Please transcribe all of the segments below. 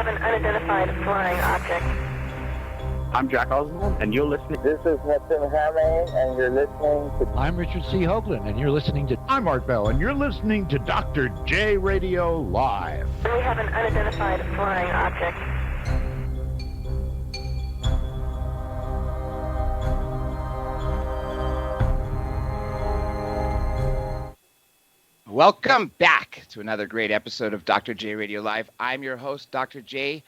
have an unidentified flying object. I'm Jack Oswald, and you're listening. This is Hammer, and you're listening to... I'm Richard C. Hoagland, and you're listening to... I'm Art Bell, and you're listening to Dr. J Radio Live. We have an unidentified flying object. Welcome back to another great episode of Dr. J Radio Live. I'm your host, Dr. J,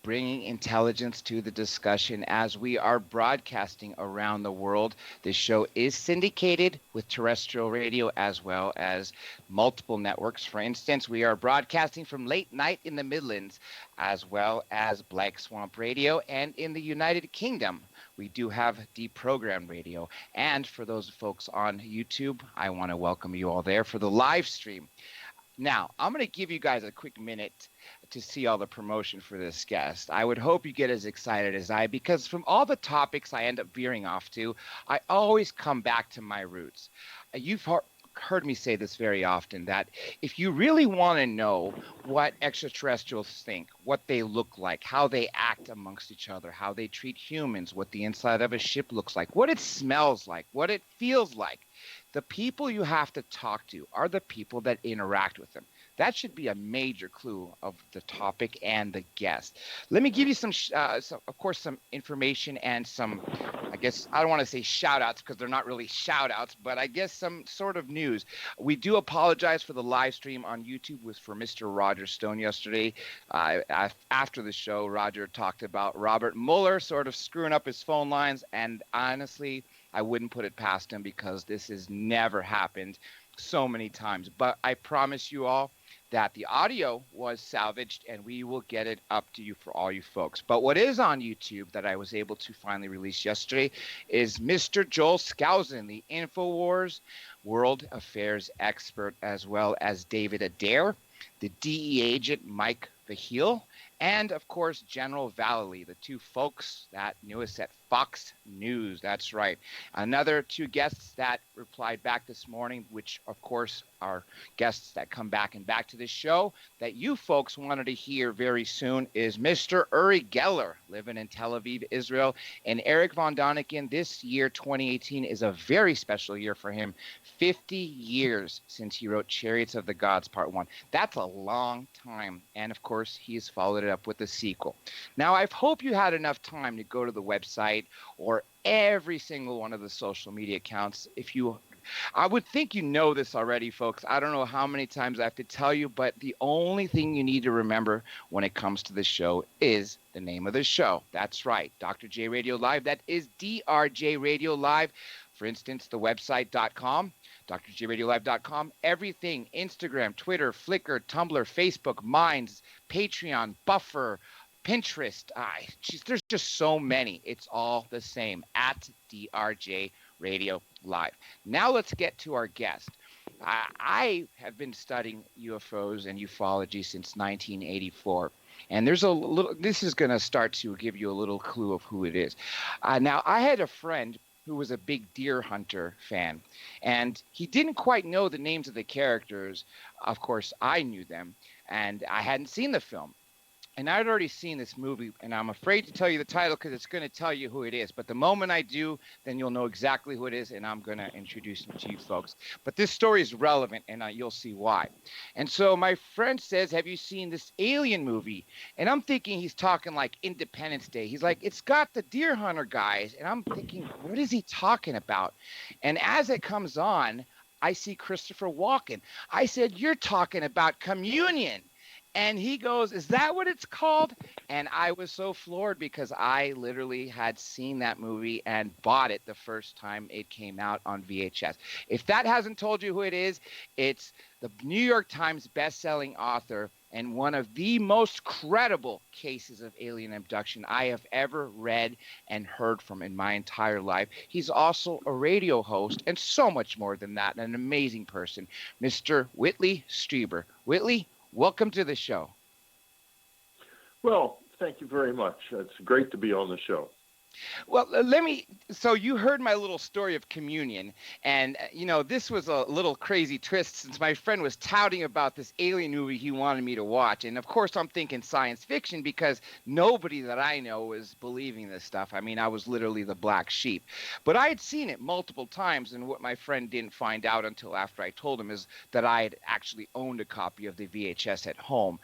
bringing intelligence to the discussion as we are broadcasting around the world. This show is syndicated with terrestrial radio as well as multiple networks. For instance, we are broadcasting from late night in the Midlands as well as Black Swamp Radio, and in the United Kingdom we do have deprogrammed radio. And for those folks on YouTube, I want to welcome you all there for the live stream. Now, I'm going to give you guys a quick minute to see all the promotion for this guest. I would hope you get as excited as I, because from all the topics I end up veering off to, I always come back to my roots. You've heard me say this very often, that if you really want to know what extraterrestrials think, what they look like, how they act amongst each other, how they treat humans, what the inside of a ship looks like, what it smells like, what it feels like, the people you have to talk to are the people that interact with them. That should be a major clue of the topic and the guest. Let me give you some information and some, I guess, I don't want to say shout outs because they're not really shout outs, but I guess some sort of news. We do apologize for the live stream on YouTube for Mr. Roger Stone yesterday. After the show, Roger talked about Robert Mueller sort of screwing up his phone lines, and honestly, I wouldn't put it past him because this has never happened so many times. But I promise you all that the audio was salvaged, and we will get it up to you for all you folks. But what is on YouTube that I was able to finally release yesterday is Mr. Joel Skousen, the InfoWars World Affairs expert, as well as David Adair, the DE agent Mike Vahil, and of course General Vallely, the two folks that knew us at Fox News. That's right. Another two guests that replied back this morning, which of course are guests that come back and back to this show that you folks wanted to hear very soon, is Mr. Uri Geller, living in Tel Aviv, Israel, and Eric Von Doniken. This year, 2018, is a very special year for him. 50 years since he wrote Chariots of the Gods Part 1. That's a long time. And of course, he's followed it up with a sequel. Now, I hope you had enough time to go to the website or every single one of the social media accounts. I would think you know this already, folks. I don't know how many times I have to tell you, but the only thing you need to remember when it comes to the show is the name of the show. That's right, Dr. J Radio Live. That is DRJ Radio Live. For instance, the website.com, drjradiolive.com, everything, Instagram, Twitter, Flickr, Tumblr, Facebook, Minds, Patreon, Buffer, Pinterest. There's just so many. It's all the same, at DRJ Radio Live. Now let's get to our guest. I have been studying UFOs and ufology since 1984. And this is going to start to give you a little clue of who it is. Now, I had a friend who was a big deer hunter fan, and he didn't quite know the names of the characters. Of course, I knew them, and I hadn't seen the film. And I'd already seen this movie, and I'm afraid to tell you the title because it's going to tell you who it is. But the moment I do, then you'll know exactly who it is, and I'm going to introduce him to you folks. But this story is relevant, and you'll see why. And so my friend says, have you seen this Alien movie? And I'm thinking he's talking like Independence Day. He's like, it's got the deer hunter guys. And I'm thinking, what is he talking about? And as it comes on, I see Christopher Walken. I said, you're talking about Communion. And he goes, is that what it's called? And I was so floored because I literally had seen that movie and bought it the first time it came out on VHS. If that hasn't told you who it is, it's the New York Times best-selling author and one of the most credible cases of alien abduction I have ever read and heard from in my entire life. He's also a radio host and so much more than that, an amazing person, Mr. Whitley Strieber. Whitley, welcome to the show. Well, thank you very much. It's great to be on the show. Well, let me. So you heard my little story of communion, and this was a little crazy twist since my friend was touting about this alien movie he wanted me to watch, and of course I'm thinking science fiction because nobody that I know was believing this stuff. I mean, I was literally the black sheep, but I had seen it multiple times, and what my friend didn't find out until after I told him is that I had actually owned a copy of the VHS at home.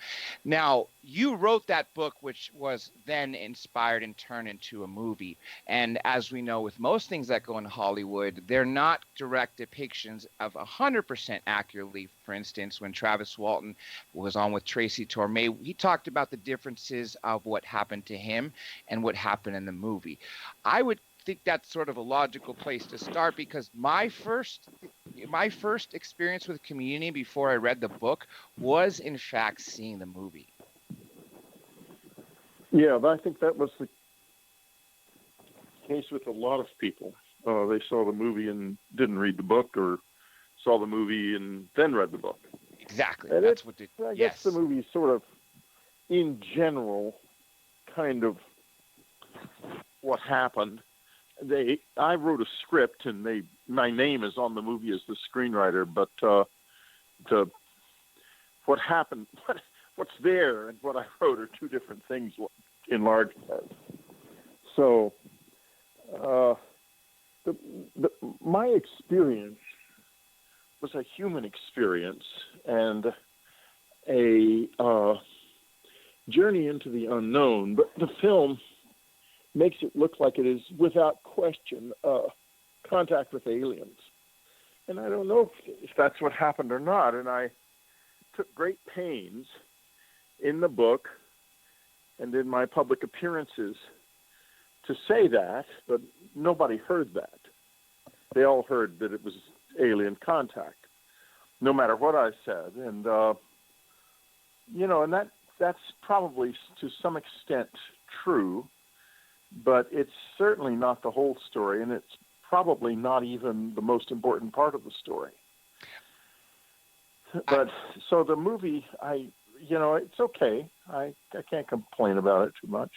Now, you wrote that book, which was then inspired and turned into a movie. And as we know, with most things that go in Hollywood, they're not direct depictions of 100% accurately. For instance, when Travis Walton was on with Tracy Torme, he talked about the differences of what happened to him and what happened in the movie. I would think that's sort of a logical place to start because my first experience with communion before I read the book was in fact seeing the movie. Yeah, I think that was the case with a lot of people. They saw the movie and didn't read the book, or saw the movie and then read the book. Exactly. And That's what I guess the movie sort of, in general, kind of what happened. I wrote a script, and my name is on the movie as the screenwriter, but what happened, what's there, and what I wrote are two different things in large part. So, my experience was a human experience and a journey into the unknown, but the film makes it look like it is, without question, contact with aliens. And I don't know if that's what happened or not, and I took great pains in the book and in my public appearances to say that, but nobody heard that. They all heard that it was alien contact, no matter what I said. And, and that's probably to some extent true, but it's certainly not the whole story, and it's probably not even the most important part of the story. But so the movie, it's okay. I can't complain about it too much.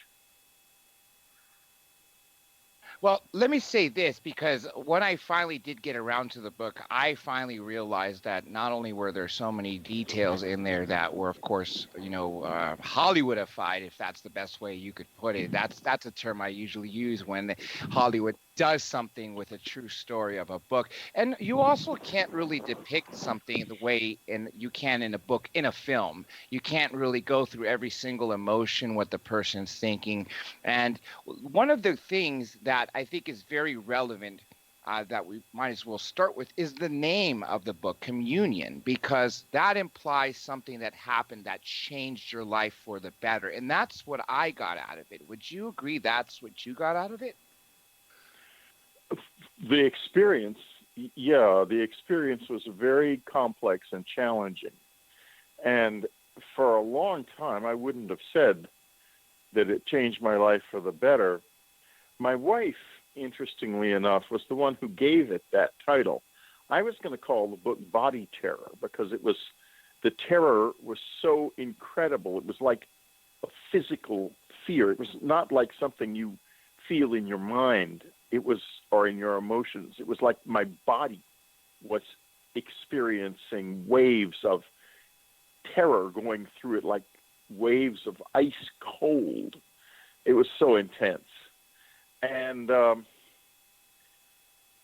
Well, let me say this, because when I finally did get around to the book, I finally realized that not only were there so many details in there that were, of course, Hollywoodified, if that's the best way you could put it. That's a term I usually use when Hollywood does something with a true story of a book. And you also can't really depict something the way you can in a book, in a film. You can't really go through every single emotion, what the person's thinking. And one of the things that I think is very relevant that we might as well start with is the name of the book, Communion, because that implies something that happened that changed your life for the better. And that's what I got out of it. Would you agree that's what you got out of it? The experience was very complex and challenging. And for a long time, I wouldn't have said that it changed my life for the better. My wife, interestingly enough, was the one who gave it that title. I was going to call the book Body Terror because the terror was so incredible. It was like a physical fear. It was not like something you feel in your mind. Or in your emotions. It was like my body was experiencing waves of terror going through it, like waves of ice cold. It was so intense. And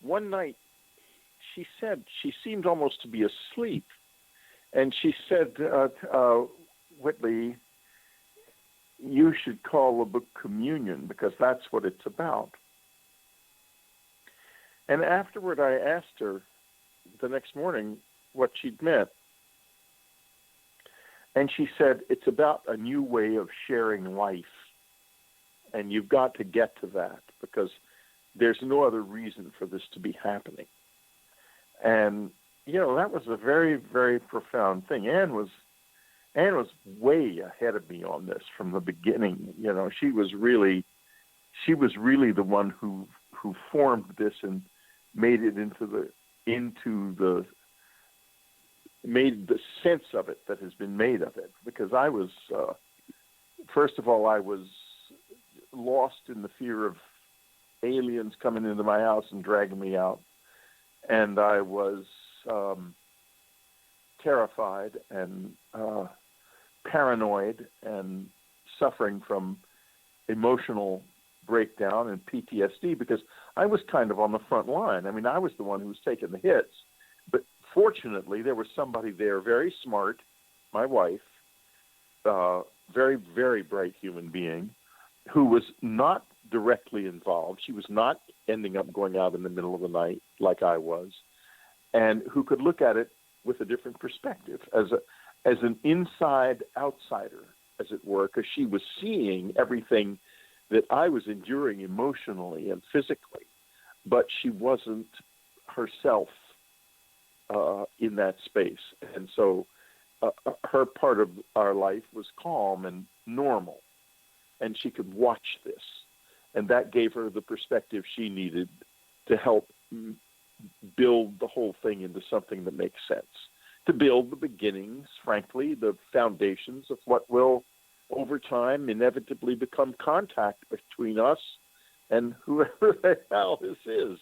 one night she seemed almost to be asleep. And she said, Whitley, you should call the book Communion because that's what it's about. And afterward, I asked her the next morning what she'd meant. And she said, it's about a new way of sharing life. And you've got to get to that because there's no other reason for this to be happening. And, that was a very, very profound thing. Anne was way ahead of me on this from the beginning. She was really the one who formed this and made it made the sense of it that has been made of it. Because I was, first of all, I was lost in the fear of aliens coming into my house and dragging me out. And I was terrified and paranoid and suffering from emotional breakdown and PTSD because I was kind of on the front line. I mean, I was the one who was taking the hits. But fortunately, there was somebody there, very smart, my wife, very, very bright human being, who was not directly involved. She was not ending up going out in the middle of the night like I was, and who could look at it with a different perspective as an inside outsider, as it were, because she was seeing everything that I was enduring emotionally and physically, but she wasn't herself in that space. And so her part of our life was calm and normal, and she could watch this. And that gave her the perspective she needed to help build the whole thing into something that makes sense, to build the beginnings, frankly, the foundations of what will, over time, inevitably become contact between us and whoever the hell this is.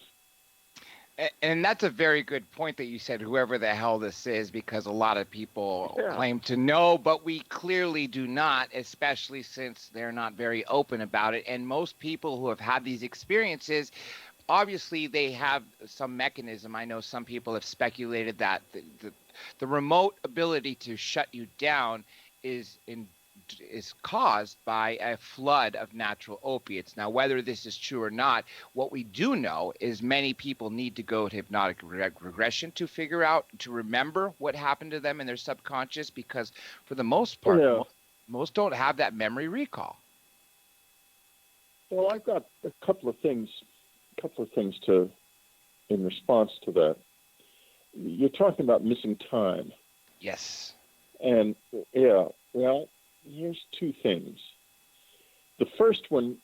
And that's a very good point that you said, whoever the hell this is, because a lot of people claim to know, but we clearly do not, especially since they're not very open about it. And most people who have had these experiences, obviously they have some mechanism. I know some people have speculated that the remote ability to shut you down is caused by a flood of natural opiates. Now, whether this is true or not, what we do know is many people need to go to hypnotic regression to figure out, to remember what happened to them in their subconscious, because for the most part, most don't have that memory recall. Well, I've got a couple of things in response to that. You're talking about missing time. Yes. And well, here's two things. The first one,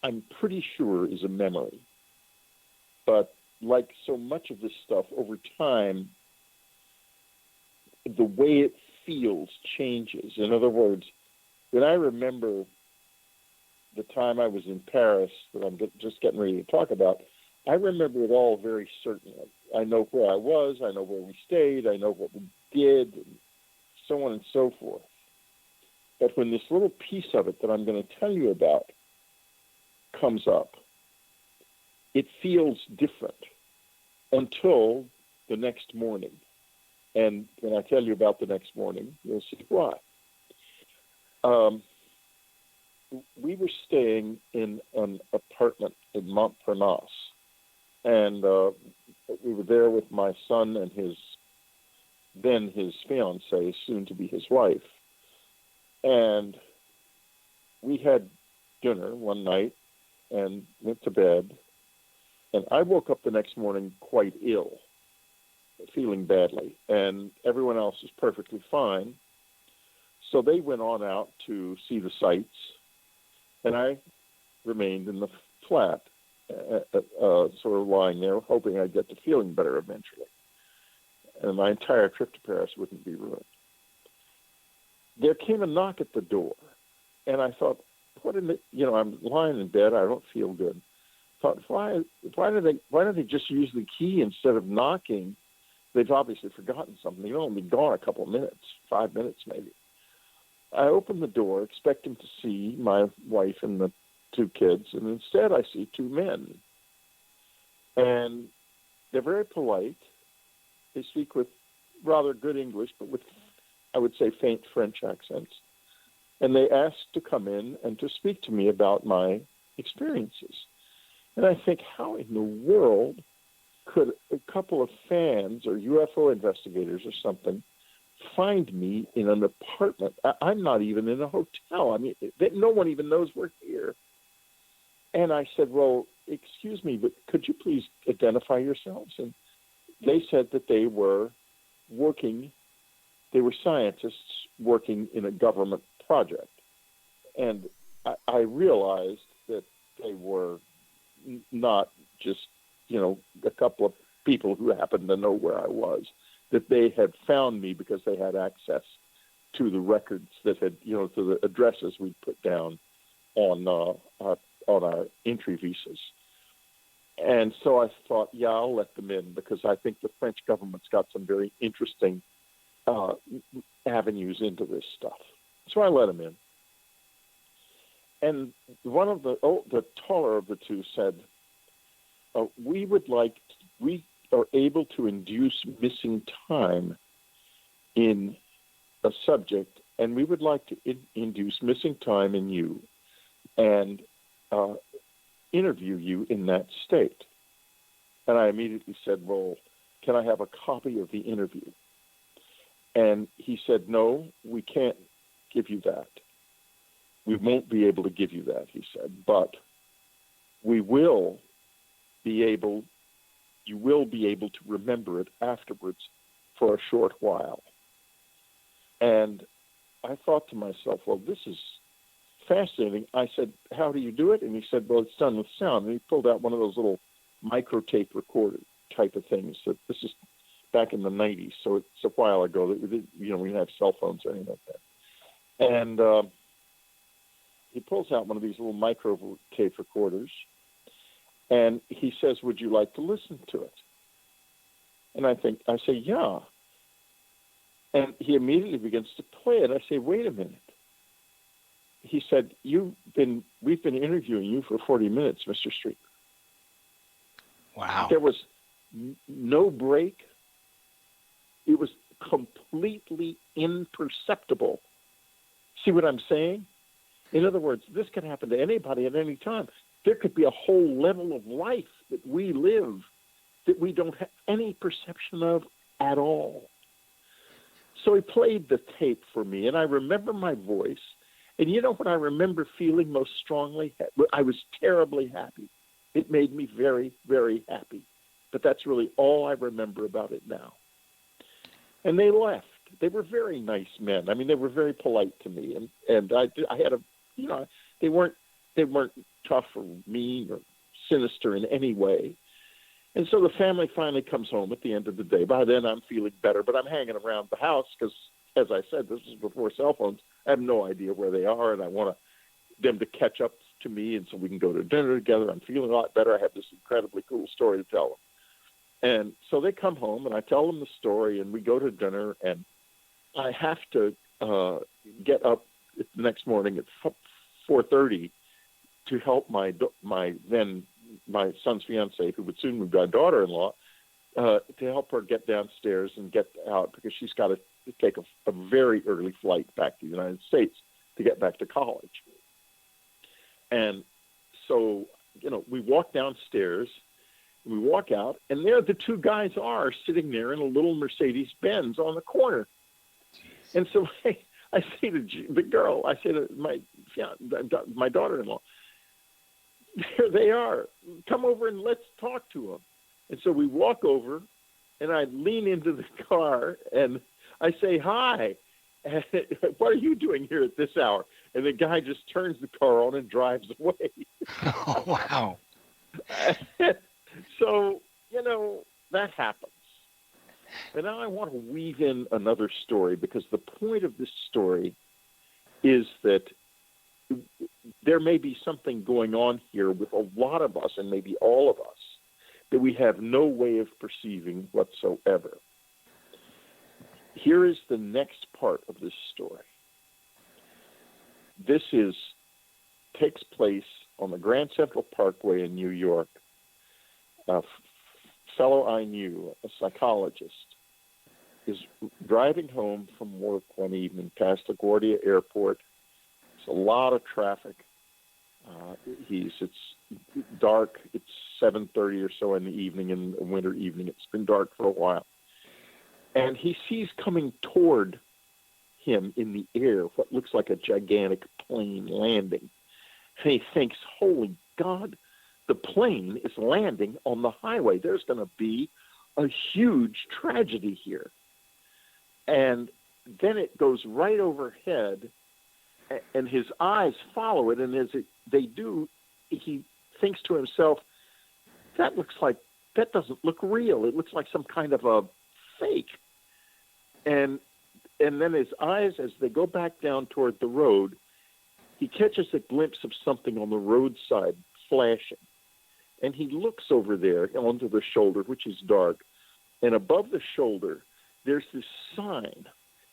I'm pretty sure, is a memory. But like so much of this stuff, over time, the way it feels changes. In other words, when I remember the time I was in Paris that I'm just getting ready to talk about, I remember it all very certainly. I know where I was, I know where we stayed, I know what we did, and so on and so forth. But when this little piece of it that I'm going to tell you about comes up, it feels different until the next morning. And when I tell you about the next morning, you'll see why. We were staying in an apartment in Montparnasse, and we were there with my son and his fiancée, soon to be his wife. And we had dinner one night and went to bed. And I woke up the next morning quite ill, feeling badly. And everyone else was perfectly fine. So they went on out to see the sights. And I remained in the flat, sort of lying there, hoping I'd get to feeling better eventually. And my entire trip to Paris wouldn't be ruined. There came a knock at the door, and I thought, I'm lying in bed, I don't feel good. Thought, why don't they just use the key instead of knocking? They've obviously forgotten something. They've only been gone a couple of minutes, 5 minutes maybe. I opened the door, expecting to see my wife and the two kids, and instead I see two men. And they're very polite. They speak with rather good English, but with, I would say, faint French accents. And they asked to come in and to speak to me about my experiences. And I think, how in the world could a couple of fans or UFO investigators or something find me in an apartment? I'm not even in a hotel. I mean, no one even knows we're here. And I said, well, excuse me, but could you please identify yourselves? And they said that they were scientists working in a government project. And I realized that they were not just, a couple of people who happened to know where I was, that they had found me because they had access to the records that had, to the addresses we put down on our entry visas. And so I thought, yeah, I'll let them in because I think the French government's got some very interesting avenues into this stuff. So I let them in. And one of the taller of the two said, we are able to induce missing time in a subject, and we would like to induce missing time in you and interview you in that state. And I immediately said, well, can I have a copy of the interview? And he said, no, we can't give you that. We won't be able to give you that, he said, but you will be able to remember it afterwards for a short while. And I thought to myself, well, this is fascinating. I said, how do you do it? And he said, well, it's done with sound. And he pulled out one of those little microtape recorder type of things. This is back in the 90s, so it's a while ago. We didn't have cell phones or anything like that. And he pulls out one of these little microtape recorders, and he says, would you like to listen to it? And I say, yeah. And he immediately begins to play it. I say, wait a minute. He said, we've been interviewing you for 40 minutes, Mr. Strieber. Wow. There was no break. It was completely imperceptible. See what I'm saying? In other words, this could happen to anybody at any time. There could be a whole level of life that we live that we don't have any perception of at all. So he played the tape for me, and I remember my voice. And you know what I remember feeling most strongly? I was terribly happy. It made me very, very happy. But that's really all I remember about it now. And they left. They were very nice men. I mean, they were very polite to me, and I had they weren't tough or mean or sinister in any way. And so the family finally comes home at the end of the day. By then, I'm feeling better, but I'm hanging around the house because, as I said, this is before cell phones. I have no idea where they are, and I want them to catch up to me, and so we can go to dinner together. I'm feeling a lot better. I have this incredibly cool story to tell them. And so they come home, and I tell them the story, and we go to dinner, and I have to get up the next morning at 4:30 to help my son's fiance, who would soon be my daughter-in-law, to help her get downstairs and get out because she's got to take a very early flight back to the United States to get back to college. And so, we walk downstairs, we walk out, and there the two guys are sitting there in a little Mercedes-Benz on the corner. And so I say to the girl, I say to my daughter-in-law, there they are. Come over and let's talk to them. And so we walk over, and I lean into the car, and I say, hi. What are you doing here at this hour? And the guy just turns the car on and drives away. Oh, wow. So, that happens. But now I want to weave in another story because the point of this story is that there may be something going on here with a lot of us, and maybe all of us, that we have no way of perceiving whatsoever. Here is the next part of this story. This takes place on the Grand Central Parkway in New York. A fellow I knew, a psychologist, is driving home from work one evening past LaGuardia Airport. There's a lot of traffic. It's dark. It's 7:30 or so in the evening, in a winter evening. It's been dark for a while. And he sees coming toward him in the air what looks like a gigantic plane landing. And he thinks, holy God, the plane is landing on the highway. There's going to be a huge tragedy here. And then it goes right overhead, and his eyes follow it. And as they do, he thinks to himself, that doesn't look real. It looks like some kind of a fake. And then his eyes, as they go back down toward the road, he catches a glimpse of something on the roadside flashing. And he looks over there onto the shoulder, which is dark. And above the shoulder, there's this sign,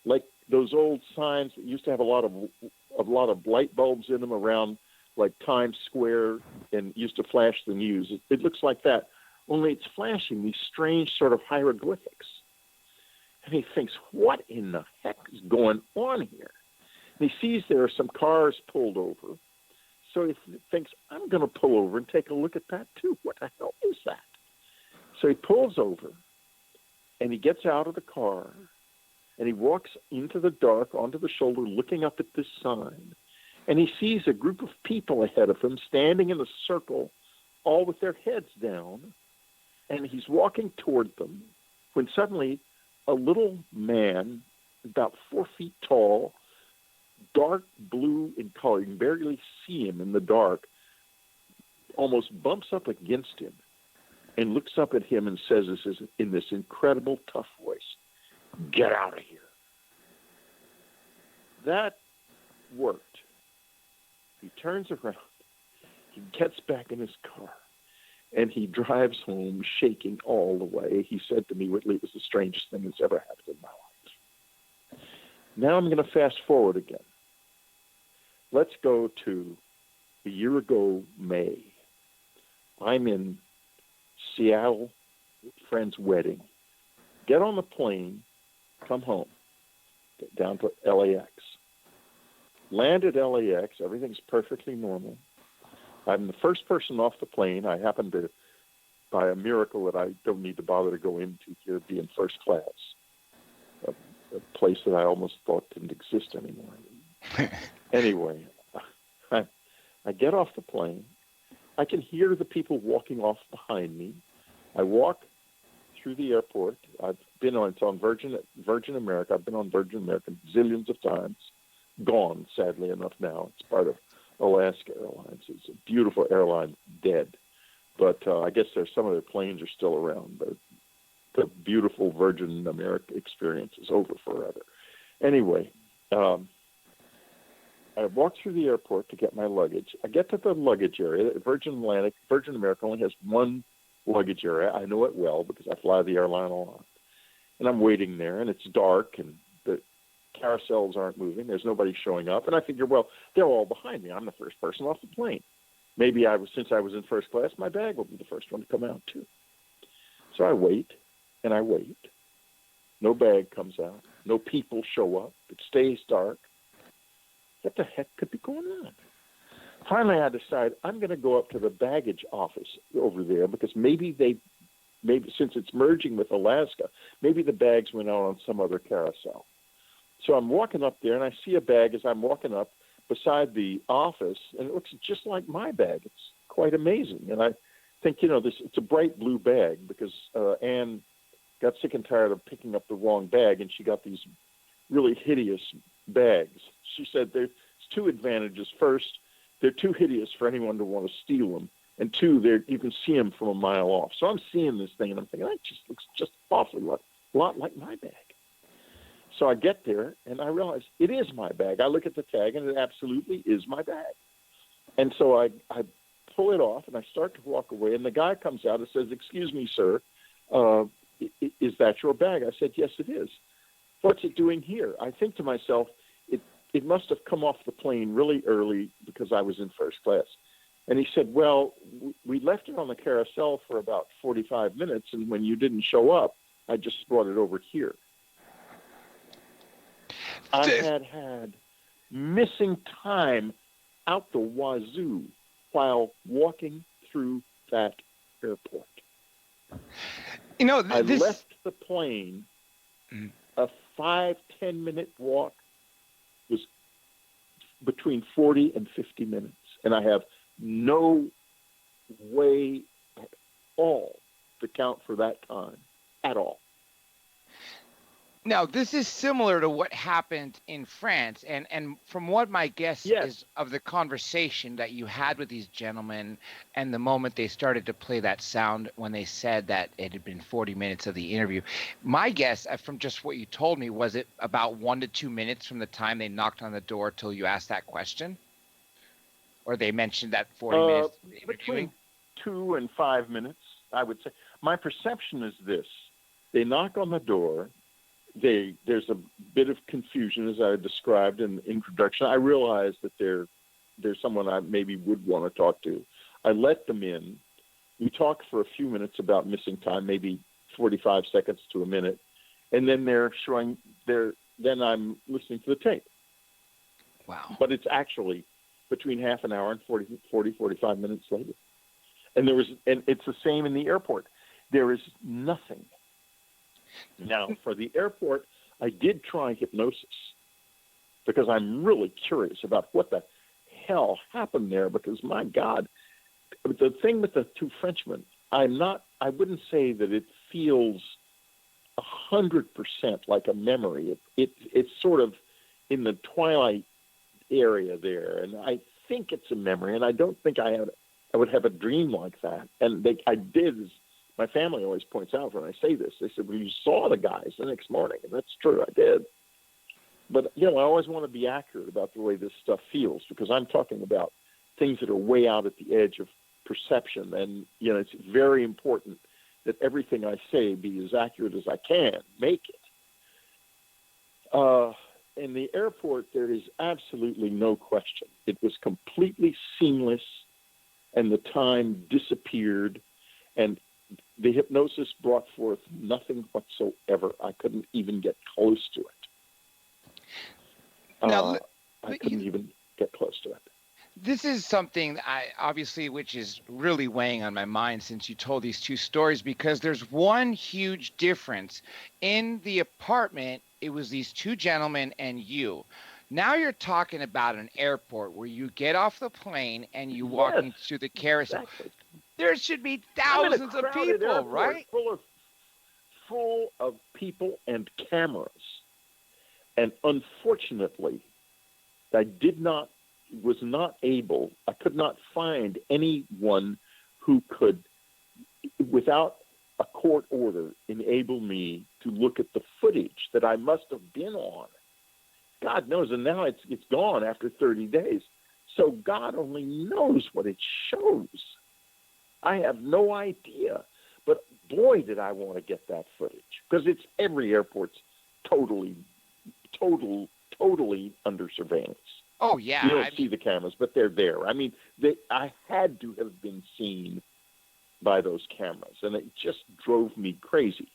like those old signs that used to have a lot of light bulbs in them around, like Times Square, and used to flash the news. It looks like that, only it's flashing these strange sort of hieroglyphics. And he thinks, what in the heck is going on here? And he sees there are some cars pulled over. So he thinks, I'm going to pull over and take a look at that too. What the hell is that? So he pulls over, and he gets out of the car, and he walks into the dark onto the shoulder looking up at this sign. And he sees a group of people ahead of him standing in a circle, all with their heads down. And he's walking toward them when suddenly a little man, about 4 feet tall, dark blue in color, you can barely see him in the dark, almost bumps up against him and looks up at him and says this in this incredible tough voice, "Get out of here." That worked. He turns around, he gets back in his car, and he drives home shaking all the way. He said to me, "Whitley, it was the strangest thing that's ever happened in my life." Now I'm going to fast forward again. Let's go to a year ago, May. I'm in Seattle, friend's wedding. Get on the plane, come home, get down to LAX. Land at LAX, everything's perfectly normal. I'm the first person off the plane. I happen to, by a miracle that I don't need to bother to go into here, be in first class, a place that I almost thought didn't exist anymore. Anyway, I get off the plane. I can hear the people walking off behind me. I walk through the airport. I've been on, it's on Virgin America. I've been on Virgin America zillions of times. Gone, sadly enough now. It's part of Alaska Airlines. It's a beautiful airline, dead. But I guess there's some of their planes are still around. But the beautiful Virgin America experience is over forever. Anyway, I walk through the airport to get my luggage. I get to the luggage area. Virgin America only has one luggage area. I know it well because I fly the airline a lot. And I'm waiting there, and it's dark, and the carousels aren't moving. There's nobody showing up. And I figure, well, they're all behind me. I'm the first person off the plane. Maybe since I was in first class, my bag will be the first one to come out too. So I wait, and I wait. No bag comes out. No people show up. It stays dark. What the heck could be going on? Finally, I decide I'm going to go up to the baggage office over there because maybe since it's merging with Alaska, maybe the bags went out on some other carousel. So I'm walking up there, and I see a bag as I'm walking up beside the office, and it looks just like my bag. It's quite amazing. And I think, it's a bright blue bag because Anne got sick and tired of picking up the wrong bag, and she got these really hideous bags. She said there's two advantages. First, they're too hideous for anyone to want to steal them. And two, you can see them from a mile off. So I'm seeing this thing, and I'm thinking, that just looks just awfully a lot like my bag. So I get there, and I realize it is my bag. I look at the tag, and it absolutely is my bag. And so I pull it off, and I start to walk away, and the guy comes out and says, "Excuse me, sir, is that your bag?" I said, "Yes, it is." "What's it doing here?" I think to myself, it must have come off the plane really early because I was in first class. And he said, "Well, we left it on the carousel for about 45 minutes, and when you didn't show up, I just brought it over here." I had missing time out the wazoo while walking through that airport. I left the plane. A 5-10 minute walk was between 40 and 50 minutes. And I have no way at all to count for that time at all. Now, this is similar to what happened in France. And from what my guess is of the conversation that you had with these gentlemen and the moment they started to play that sound when they said that it had been 40 minutes of the interview, my guess from just what you told me, was it about 1 to 2 minutes from the time they knocked on the door till you asked that question? Or they mentioned that 40 minutes between interviewing? 2 and 5 minutes, I would say. My perception is this: they knock on the door. There's a bit of confusion, as I described in the introduction. I realize that there's someone I maybe would want to talk to. I let them in. We talk for a few minutes about missing time, maybe 45 seconds to a minute, and then then I'm listening to the tape. Wow. But it's actually between half an hour and 45 minutes later. And it's the same in the airport. There is nothing. Now, for the airport, I did try hypnosis because I'm really curious about what the hell happened there, because my God, the thing with the two Frenchmen, I wouldn't say that it feels 100% like a memory. It's sort of in the twilight area there, and I think it's a memory, and I don't think I would have a dream like that. And I did, as my family always points out when I say this, they said, well, you saw the guys the next morning, and that's true, I did. But, I always want to be accurate about the way this stuff feels, because I'm talking about things that are way out at the edge of perception, and, it's very important that everything I say be as accurate as I can make it. In the airport, there is absolutely no question. It was completely seamless, and the time disappeared, and the hypnosis brought forth nothing whatsoever. I couldn't even get close to it. I couldn't even get close to it. This is something which is really weighing on my mind since you told these two stories, because there's one huge difference. In the apartment, it was these two gentlemen and you. Now you're talking about an airport where you get off the plane and you walk into the carousel. Exactly. There should be thousands of people, right? Full of people and cameras. And unfortunately, I could not find anyone who could, without a court order, enable me to look at the footage that I must have been on. God knows, and now it's gone after 30 days. So God only knows what it shows. I have no idea. But boy, did I want to get that footage, because every airport's totally under surveillance. Oh, yeah. You don't see the cameras, but they're there. I mean, I had to have been seen by those cameras, and it just drove me crazy.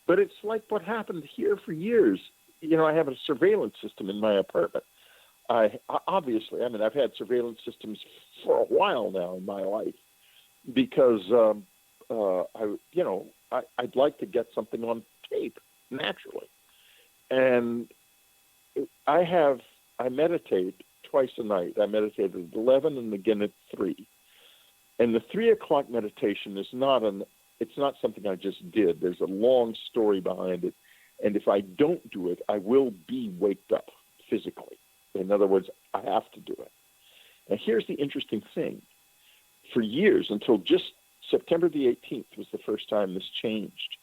But it's like what happened here for years. I have a surveillance system in my apartment. I've had surveillance systems for a while now in my life, because I'd like to get something on tape naturally. And I meditate twice a night. I meditate at 11 and again at 3. And the 3 o'clock meditation is it's not something I just did. There's a long story behind it. And if I don't do it, I will be waked up physically. In other words, I have to do it. And here's the interesting thing. For years, until just September the 18th was the first time this changed.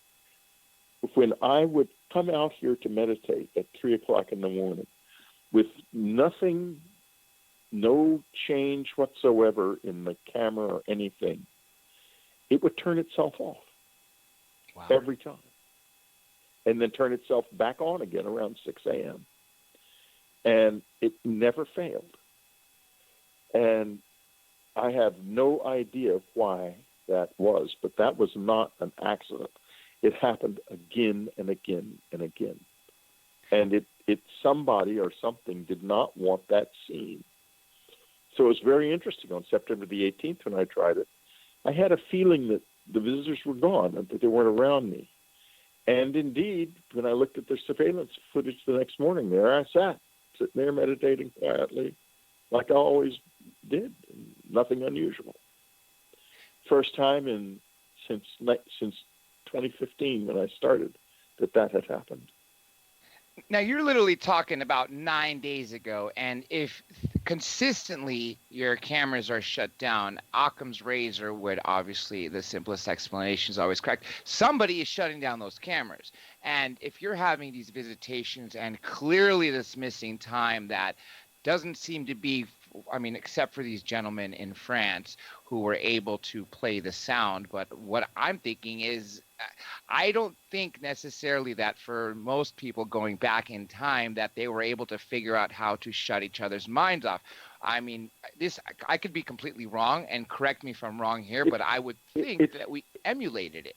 When I would come out here to meditate at 3 o'clock in the morning with nothing, no change whatsoever in the camera or anything, it would turn itself off. Wow. Every time. And then turn itself back on again around 6 a.m. And it never failed. And I have no idea why that was, but that was not an accident. It happened again and again and again. And it somebody or something did not want that seen. So it was very interesting on September the 18th when I tried it. I had a feeling that the visitors were gone and that they weren't around me. And indeed, when I looked at the surveillance footage the next morning, there I sat, sitting there meditating quietly, like I always did, nothing unusual. First time since 2015 when I started that had happened. Now, you're literally talking about 9 days ago, and if consistently your cameras are shut down, Occam's razor would obviously, the simplest explanation is always correct. Somebody is shutting down those cameras. And if you're having these visitations and clearly this missing time that doesn't seem to be I mean, except for these gentlemen in France who were able to play the sound. But what I'm thinking is, I don't think necessarily that for most people going back in time that they were able to figure out how to shut each other's minds off. I mean, I could be completely wrong, and correct me if I'm wrong here, but I would think that we emulated it.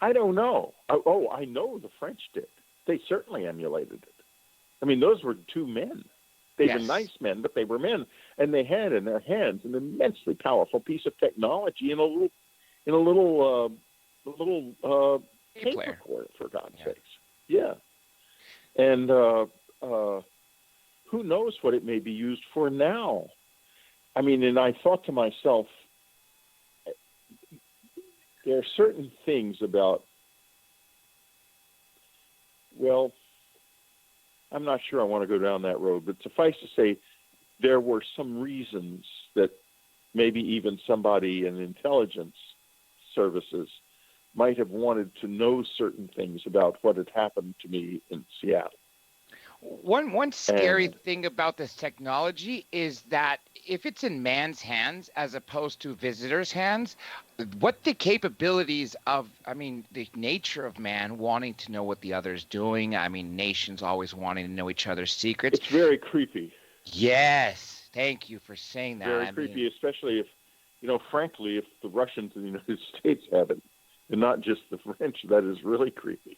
I don't know. Oh, I know the French did. They certainly emulated it. I mean, those were two men. They were nice men, but they were men, and they had in their hands an immensely powerful piece of technology in a little tape recorder, for God's sakes. Yeah. And who knows what it may be used for now? I mean, and I thought to myself, there are certain things about, well, I'm not sure I want to go down that road, but suffice to say, there were some reasons that maybe even somebody in intelligence services might have wanted to know certain things about what had happened to me in Seattle. One scary thing about this technology is that if it's in man's hands as opposed to visitors' hands, what the capabilities of, I mean, the nature of man wanting to know what the other's doing. I mean, nations always wanting to know each other's secrets. It's very creepy. Yes. Thank you for saying that. Very creepy, especially if, frankly, if the Russians and the United States have it, and not just the French, that is really creepy.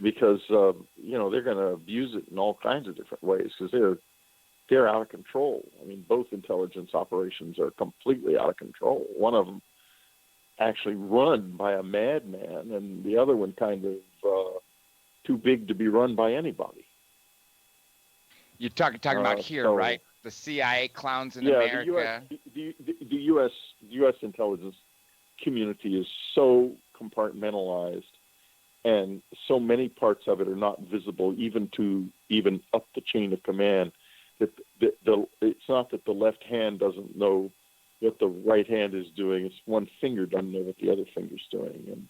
Because, they're going to abuse it in all kinds of different ways because they're out of control. I mean, both intelligence operations are completely out of control. One of them actually run by a madman, and the other one kind of too big to be run by anybody. You're talking about here, right? The CIA clowns in America. The U.S. intelligence community is so compartmentalized, and so many parts of it are not visible, even up the chain of command. That it's not that the left hand doesn't know what the right hand is doing; it's one finger doesn't know what the other finger's doing. And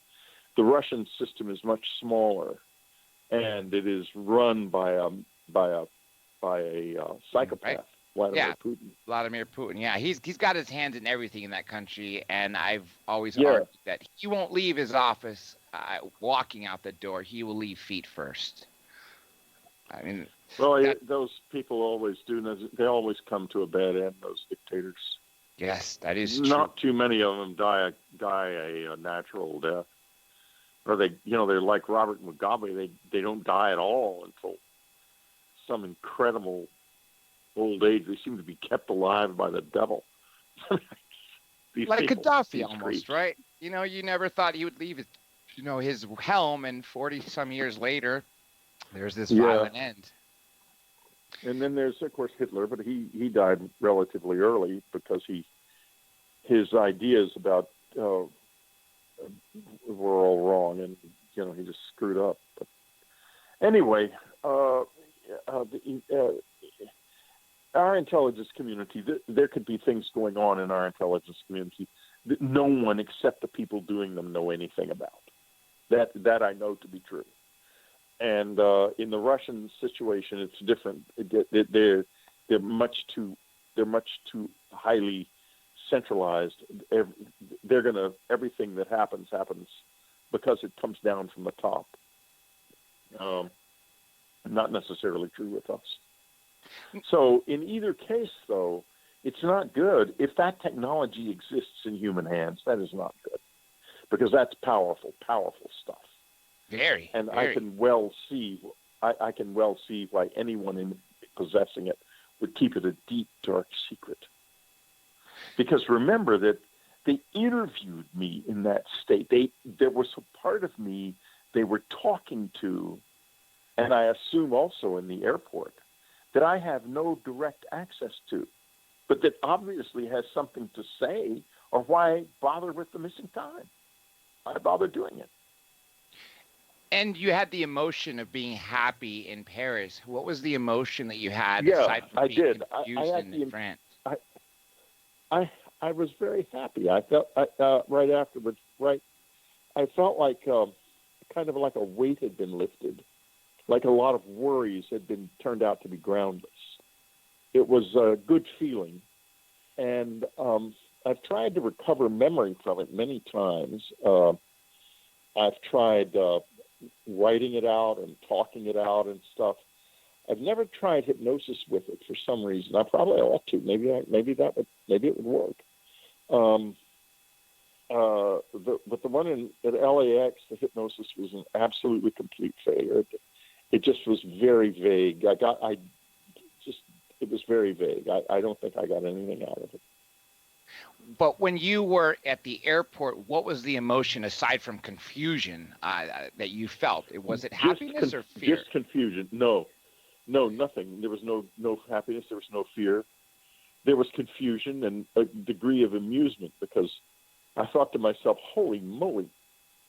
the Russian system is much smaller, and it is run by a psychopath, Vladimir Putin. Vladimir Putin. Yeah, he's got his hands in everything in that country, and I've always argued that he won't leave his office walking out the door. He will leave feet first. I mean, those people always do. They always come to a bad end. Those dictators. Yes, that is true. Not too many of them die a natural death, or they're like Robert Mugabe. They don't die at all until some incredible old age. They seem to be kept alive by the devil. Like Gaddafi almost, right? You never thought he would leave his helm, and 40-some years later, there's this violent end. And then there's, of course, Hitler, but he died relatively early because his ideas about were all wrong, and he just screwed up. But anyway, our intelligence community, there could be things going on in our intelligence community that no one except the people doing them know anything about. That I know to be true. And in the Russian situation, it's different. They're much too highly centralized. Everything that happens because it comes down from the top. Not necessarily true with us. So in either case, though, it's not good. If that technology exists in human hands, that is not good, because that's powerful stuff. Very. And I can well see why anyone in possessing it would keep it a deep, dark secret. Because remember that they interviewed me in that state. There was a part of me they were talking to, and I assume also in the airport, that I have no direct access to, but that obviously has something to say, or why bother with the missing time? Why bother doing it? And you had the emotion of being happy in Paris. What was the emotion that you had? Yeah, aside from I being did. confused I had in France? I was very happy. I felt right afterwards. I felt like kind of like a weight had been lifted, like a lot of worries had been turned out to be groundless. it was a good feeling. And I've tried to recover memory from it many times. I've tried writing it out and talking it out and stuff. I've never tried hypnosis with it for some reason. I probably ought to. Maybe it would work. But the one at LAX, the hypnosis was an absolutely complete failure. It just was very vague. It was very vague. I don't think I got anything out of it. But when you were at the airport, what was the emotion aside from confusion that you felt? Was it happiness or fear? Just confusion. No, nothing. There was no happiness. There was no fear. There was confusion and a degree of amusement, because I thought to myself, holy moly,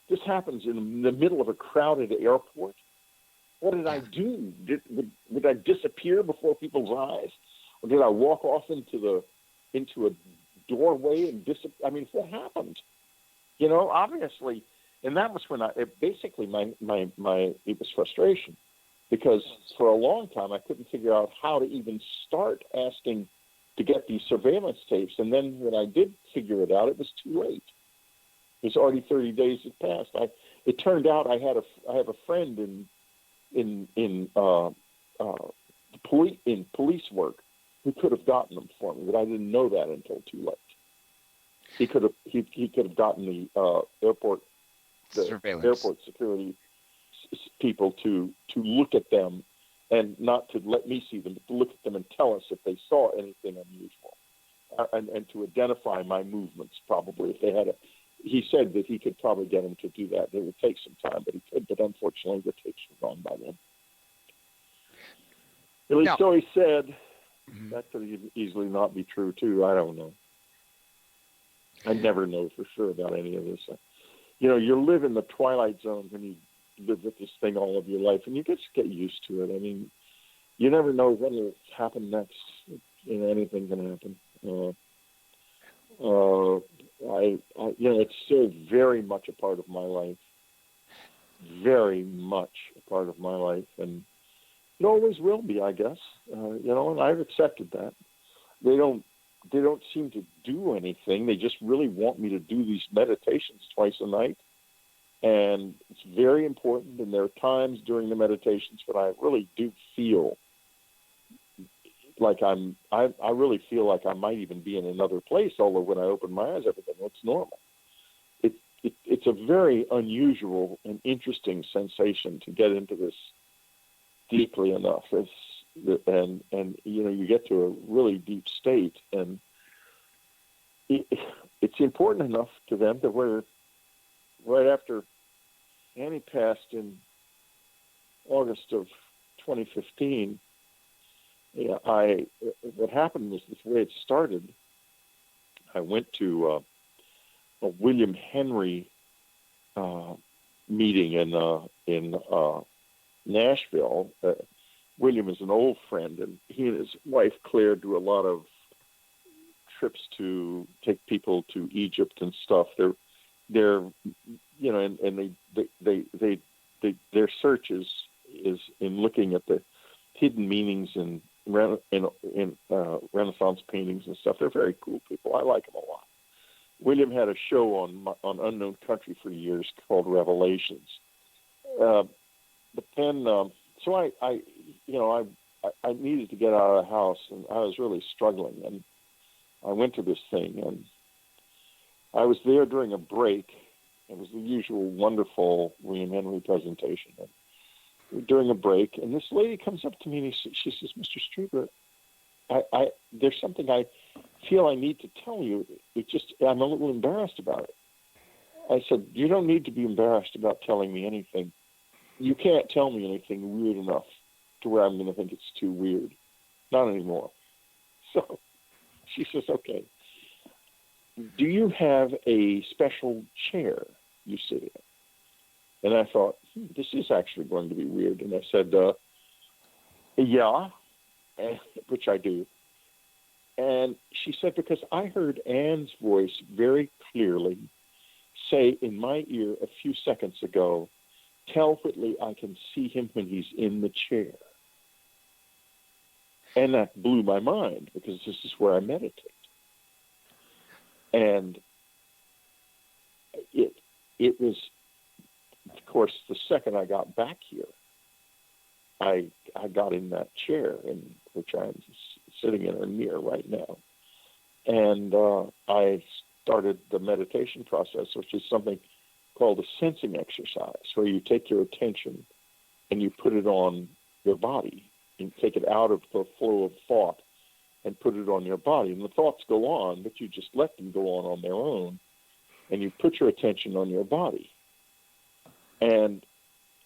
this happens in the middle of a crowded airport. What did I do? Would I disappear before people's eyes? Or did I walk off into a doorway and I mean, what happened? Obviously, and that was when it was frustration, because for a long time I couldn't figure out how to even start asking to get these surveillance tapes. And then when I did figure it out, it was too late. It was already 30 days had passed. It turned out I have a friend in police work who could have gotten them for me, but I didn't know that until too late. He could have gotten the airport security people to look at them, and not to let me see them, but to look at them and tell us if they saw anything unusual, and to identify my movements. Probably if they had he said that he could probably get them to do that. It would take some time, but he could. But unfortunately, the tapes were gone by then. At least so he said. Mm-hmm. That could easily not be true too. I don't know. I never know for sure about any of this. You live in the twilight zone when you live with this thing all of your life, and you just get used to it. I mean, you never know what will happen next. Anything can happen. It's still very much a part of my life. Very much a part of my life, and it always will be, I guess. And I've accepted that. They don't seem to do anything. They just really want me to do these meditations twice a night. And it's very important. And there are times during the meditations when I really do feel like I really feel like I might even be in another place, although when I open my eyes, everything looks normal. It's a very unusual and interesting sensation to get into this deeply enough. And you get to a really deep state, and it's important enough to them that where right after Annie passed in August of 2015, what happened was the way it started. I went to a William Henry meeting in Nashville. William is an old friend, and he and his wife Claire do a lot of trips to take people to Egypt and stuff. Their search is in looking at the hidden meanings in Renaissance paintings and stuff. They're very cool people. I like them a lot. William had a show on Unknown Country for years called Revelations. But then, so I needed to get out of the house, and I was really struggling. And I went to this thing, and I was there during a break. It was the usual wonderful William Henry presentation. And during a break, and this lady comes up to me, and she says, "Mr. Strieber, there's something I feel I need to tell you. I'm a little embarrassed about it." I said, "You don't need to be embarrassed about telling me anything. You can't tell me anything weird enough to where I'm going to think it's too weird. Not anymore." So she says, "Okay. Do you have a special chair you sit in?" And I thought, this is actually going to be weird. And I said, "Yeah," which I do. And she said, "Because I heard Anne's voice very clearly say in my ear a few seconds ago, 'Tell Whitley I can see him when he's in the chair.'" And that blew my mind because this is where I meditate. And it was, of course, the second I got back here, I got in that chair in which I'm sitting in or near right now. And I started the meditation process, which is something called a sensing exercise, where you take your attention and you put it on your body. You take it out of the flow of thought and put it on your body. And the thoughts go on, but you just let them go on their own. And you put your attention on your body. And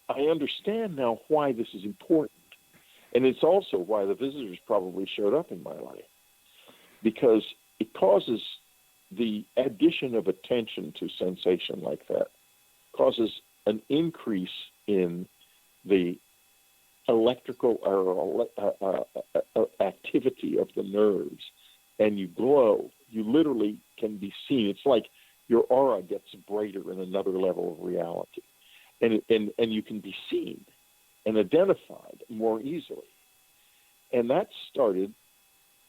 I understand now why this is important. And it's also why the visitors probably showed up in my life. Because it causes the addition of attention to sensation like that, causes an increase in the electrical activity of the nerves, and you glow. You literally can be seen. It's like your aura gets brighter in another level of reality, and you can be seen and identified more easily. And that started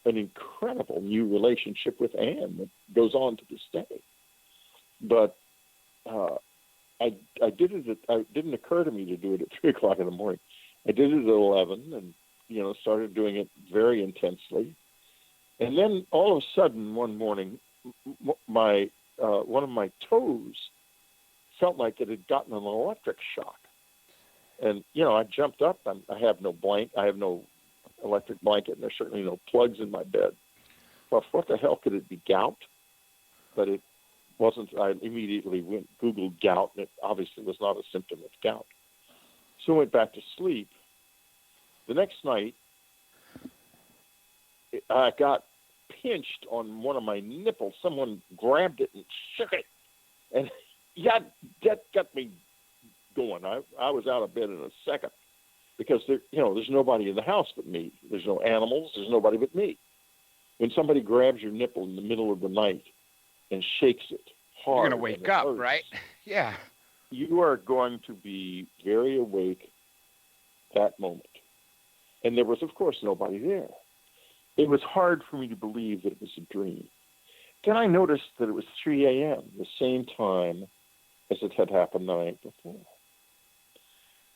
an incredible new relationship with Anne that goes on to this day. But I did it. It didn't occur to me to do it at 3 o'clock in the morning. I did it at 11, and started doing it very intensely. And then all of a sudden, one morning, my one of my toes felt like it had gotten an electric shock. And I jumped up. I have no electric blanket, and there's certainly no plugs in my bed. Well, what the hell could it be? Gout? But it wasn't. I immediately Googled gout, and it obviously was not a symptom of gout. So I went back to sleep. The next night, I got pinched on one of my nipples. Someone grabbed it and shook it, and that got me going. I was out of bed in a second because there's nobody in the house but me. There's no animals. There's nobody but me. When somebody grabs your nipple in the middle of the night and shakes it hard, you're going to wake up, hurts, right? Yeah. You are going to be very awake that moment. And there was, of course, nobody there. It was hard for me to believe that it was a dream. Then I noticed that it was 3 a.m., the same time as it had happened the night before.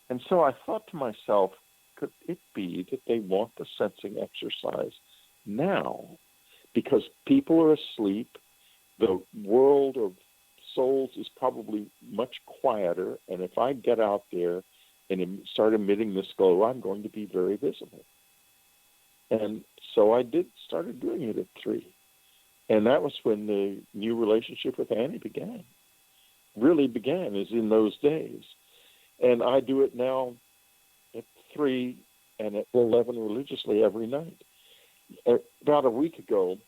And so I thought to myself, could it be that they want the sensing exercise now? Because people are asleep, the world of souls is probably much quieter, and if I get out there and start emitting this glow, I'm going to be very visible. And so I started doing it at 3. And that was when the new relationship with Annie began. Really began, as in those days. And I do it now at 3 and at 11 religiously every night. About a week ago,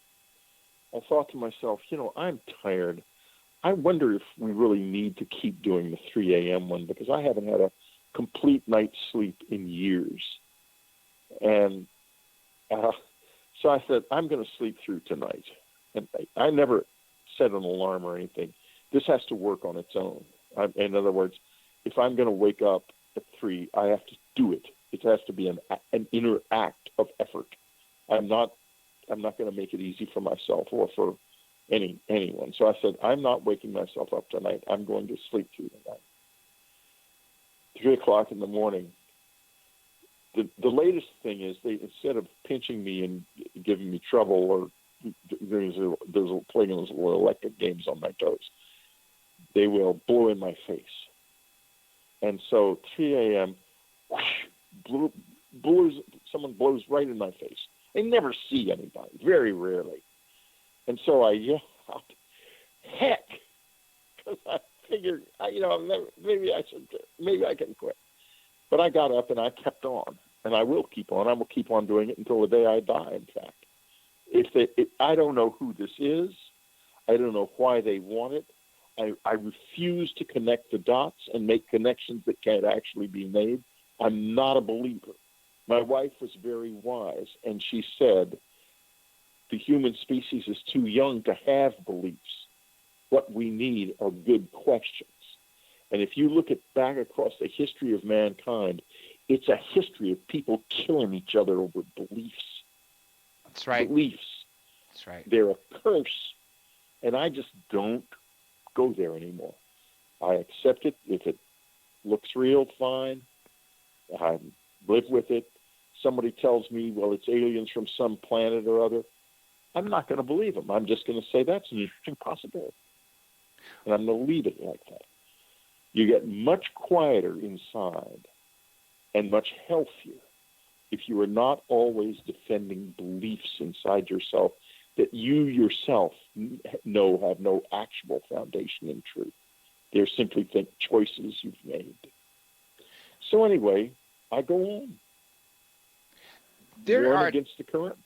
I thought to myself, I'm tired. I wonder if we really need to keep doing the 3 a.m. one, because I haven't had a complete night's sleep in years. And so I said, I'm going to sleep through tonight. And I never set an alarm or anything. This has to work on its own. In other words, if I'm going to wake up at 3, I have to do it. It has to be an inner act of effort. I'm not going to make it easy for myself or for anyone. So I said, I'm not waking myself up tonight. I'm going to sleep through the night. 3 o'clock in the morning. The latest thing is they, instead of pinching me and giving me trouble or there's playing those little electric games on my toes, they will blow in my face. And so 3 a.m., whoosh, someone blows right in my face. I never see anybody, very rarely. And so I yell out, heck, because I figured, maybe I can quit. But I got up and I kept on, and I will keep on. I will keep on doing it until the day I die, in fact. I don't know who this is. I don't know why they want it. I refuse to connect the dots and make connections that can't actually be made. I'm not a believer. My wife was very wise, and she said, the human species is too young to have beliefs. What we need are good questions. And if you look back across the history of mankind, it's a history of people killing each other over beliefs. That's right. beliefs. That's right. They're a curse, and I just don't go there anymore. I accept it. If it looks real, fine. I live with it. Somebody tells me, well, it's aliens from some planet or other. I'm not going to believe them. I'm just going to say that's an interesting possibility. And I'm going to leave it like that. You get much quieter inside and much healthier if you are not always defending beliefs inside yourself that you yourself know have no actual foundation in truth. They're simply choices you've made. So anyway, I go on. There Run are against the current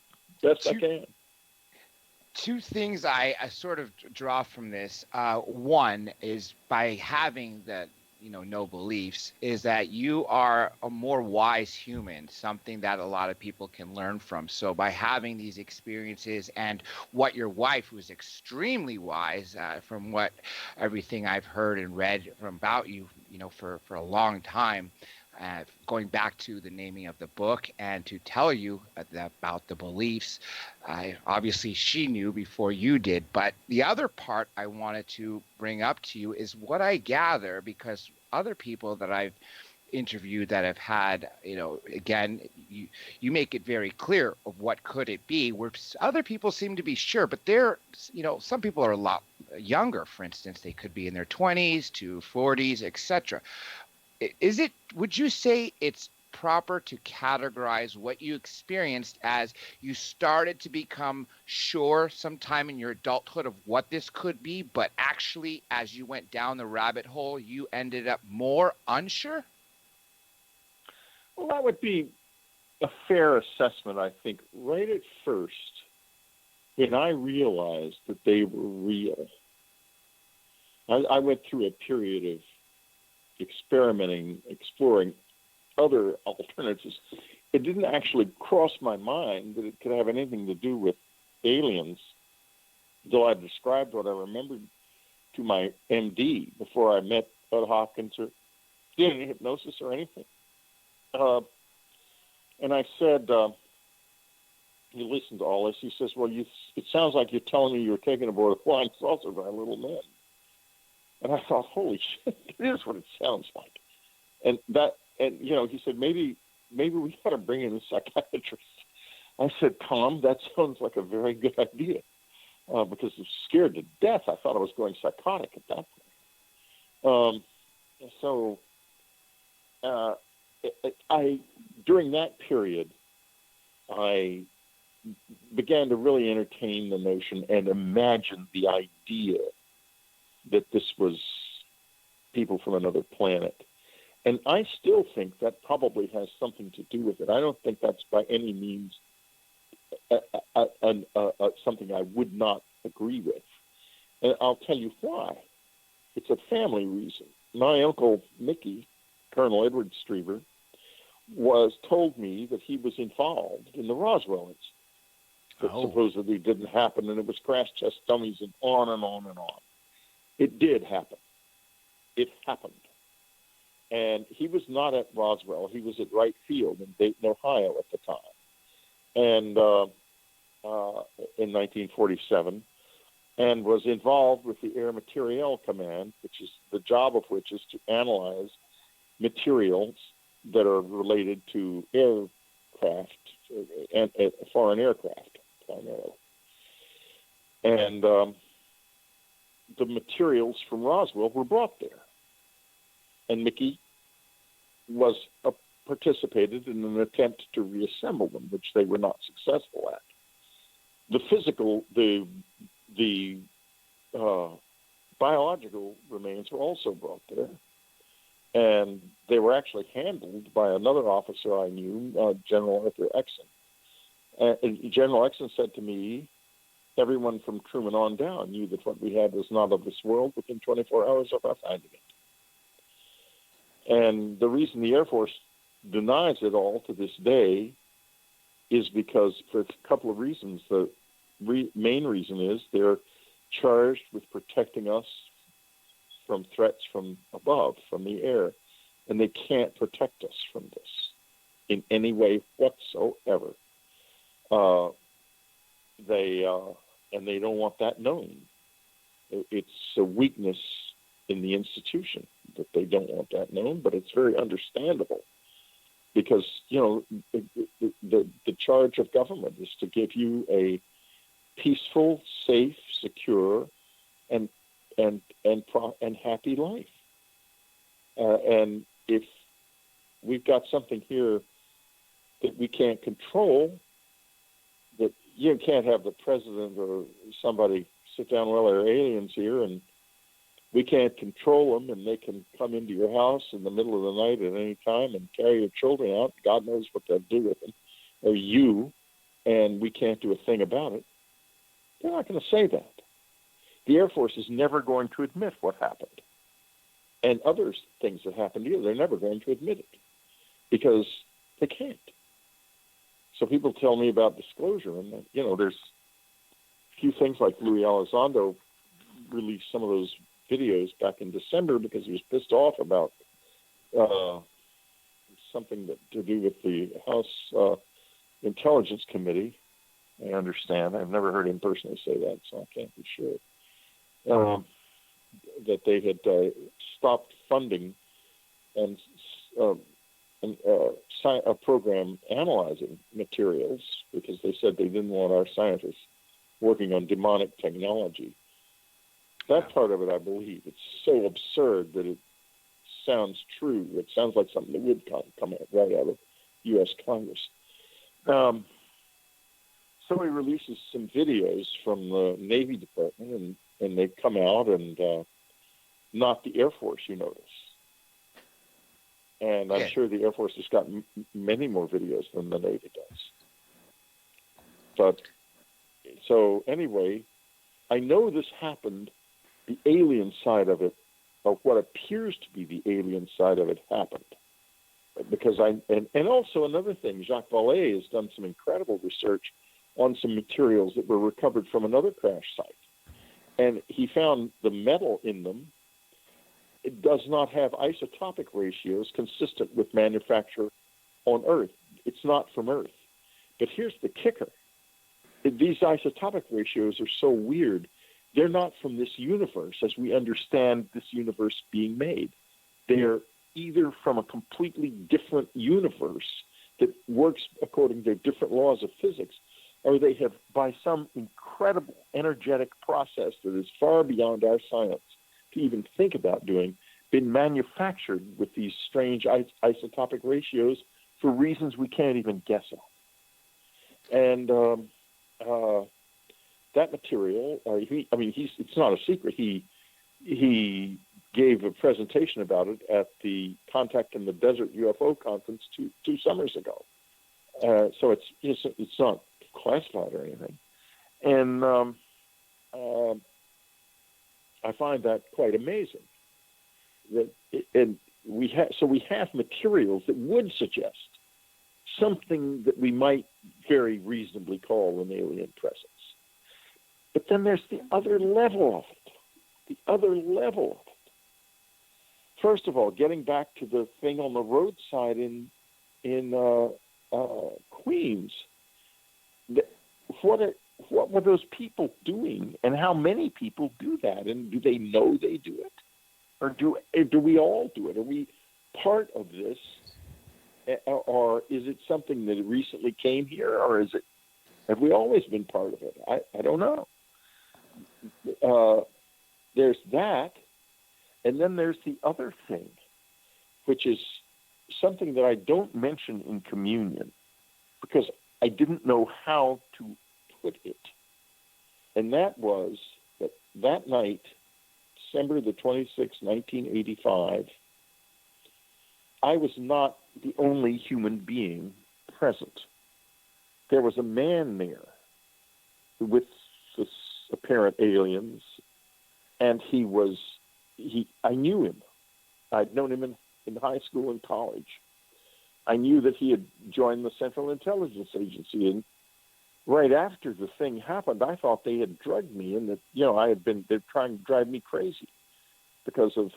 best I can. Two things I sort of draw from this. One is by having the no beliefs, is that you are a more wise human, something that a lot of people can learn from. So by having these experiences, and what your wife, who is extremely wise, from what everything I've heard and read from about you, for a long time, going back to the naming of the book and to tell you about the beliefs. Obviously, she knew before you did. But the other part I wanted to bring up to you is what I gather, because other people that I've interviewed that have had, again, you make it very clear of what could it be, where other people seem to be sure, but they're, some people are a lot younger. For instance, they could be in their 20s to 40s, etc. Would you say it's proper to categorize what you experienced as you started to become sure sometime in your adulthood of what this could be, but actually as you went down the rabbit hole, you ended up more unsure? Well, that would be a fair assessment, I think. Right at first, when I realized that they were real, I went through a period of experimenting, exploring other alternatives. It didn't actually cross my mind that it could have anything to do with aliens until I described what I remembered to my MD before I met Bud Hopkins or did any hypnosis or anything. And I said, he listened to all this. He says, well, it sounds like you're telling me you're taken aboard a flying saucer by little men. And I thought, holy shit, it is what it sounds like. And he said, maybe we ought to bring in a psychiatrist. I said, Tom, that sounds like a very good idea, because I was scared to death. I thought I was going psychotic at that point. During that period, I began to really entertain the notion and imagine the idea that this was people from another planet. And I still think that probably has something to do with it. I don't think that's by any means something I would not agree with. And I'll tell you why. It's a family reason. My uncle Mickey, Colonel Edward Strieber, told me that he was involved in the Roswell incident. That supposedly didn't happen, and it was crash test dummies and on and on and on. It did happen. It happened. And he was not at Roswell. He was at Wright Field in Dayton, Ohio at the time. And in 1947, and was involved with the Air Materiel Command, which is the job of which is to analyze materials that are related to aircraft and foreign aircraft primarily. And the materials from Roswell were brought there. And Mickey participated in an attempt to reassemble them, which they were not successful at. The biological remains were also brought there, and they were actually handled by another officer I knew, General Arthur Exon. And General Exon said to me, everyone from Truman on down knew that what we had was not of this world within 24 hours of our finding it. And the reason the Air Force denies it all to this day is because, for a couple of reasons. The main reason is they're charged with protecting us from threats from above, from the air, and they can't protect us from this in any way whatsoever. they don't want that known. It's a weakness in the institution that they don't want that known, but it's very understandable because, the charge of government is to give you a peaceful, safe, secure, and happy life. And if we've got something here that we can't control, that you can't have the president or somebody sit down, well, there are aliens here, and we can't control them, and they can come into your house in the middle of the night at any time and carry your children out. God knows what they'll do with them, or you, and we can't do a thing about it. They're not going to say that. The Air Force is never going to admit what happened. And other things that happened here, they're never going to admit it because they can't. So people tell me about disclosure, and, there's a few things like Louis Elizondo released some of those videos back in December because he was pissed off about something to do with the House Intelligence Committee. I understand. I've never heard him personally say that, so I can't be sure. That they had stopped funding and a program analyzing materials because they said they didn't want our scientists working on demonic technology. That part of it, I believe. It's so absurd that it sounds true. It sounds like something that would come right out of U.S. Congress. So he releases some videos from the Navy Department, and they come out, and not the Air Force, you notice. And I'm sure the Air Force has got many more videos than the Navy does. But, so anyway, I know this happened, the alien side of it, or what appears to be the alien side of it happened. Because and also another thing, Jacques Vallée has done some incredible research on some materials that were recovered from another crash site. And he found the metal in them, it does not have isotopic ratios consistent with manufacture on Earth. It's not from Earth. But here's the kicker. These isotopic ratios are so weird. They're not from this universe as we understand this universe being made. They're either from a completely different universe that works according to different laws of physics, or they have, by some incredible energetic process that is far beyond our science to even think about doing, been manufactured with these strange isotopic ratios for reasons we can't even guess at. And that material, it's not a secret. He gave a presentation about it at the Contact in the Desert UFO conference two summers ago. So it's not classified or anything. And I find that quite amazing. We have materials that would suggest something that we might very reasonably call an alien presence. But then there's the other level of it. The other level of it. First of all, getting back to the thing on the roadside in Queens, what were those people doing, and how many people do that, and do they know they do it, or do we all do it? Are we part of this, or is it something that recently came here, or have we always been part of it? I don't know. There's that, and then there's the other thing, which is something that I don't mention in communion because I didn't know how to put it. And that was that night, December the 26th, 1985, I was not the only human being present. There was a man there with the apparent aliens, and I knew him. I'd known him in high school and college. I knew that he had joined the Central Intelligence Agency, and right after the thing happened, I thought they had drugged me, and that they're trying to drive me crazy because of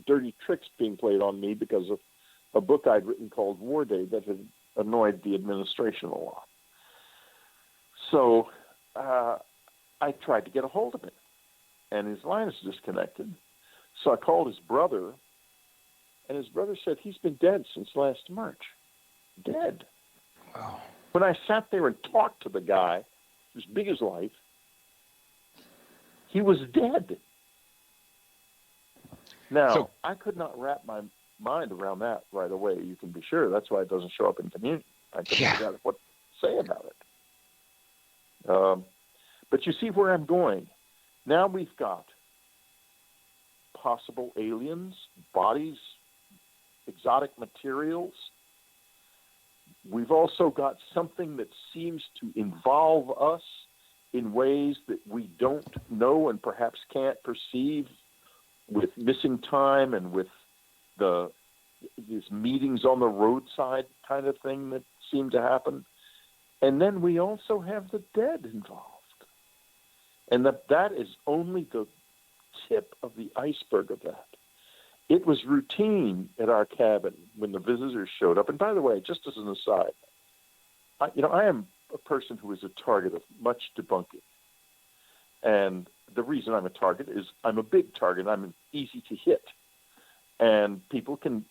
dirty tricks being played on me because of a book I'd written called War Day that had annoyed the administration a lot. So I tried to get a hold of him, and his line is disconnected. So I called his brother, and his brother said he's been dead since last March. Dead. Wow. When I sat there and talked to the guy, as big as life, he was dead. Now, I could not wrap my mind around that right away, you can be sure. That's why it doesn't show up in community. I couldn't figure out what to say about it. But you see where I'm going. Now we've got possible aliens, bodies, exotic materials. We've also got something that seems to involve us in ways that we don't know and perhaps can't perceive, with missing time and with these meetings on the roadside kind of thing that seem to happen. And then we also have the dead involved. And that is only the tip of the iceberg of that. It was routine at our cabin when the visitors showed up. And by the way, just as an aside, I am a person who is a target of much debunking. And the reason I'm a target is I'm a big target. I'm easy to hit. And people can,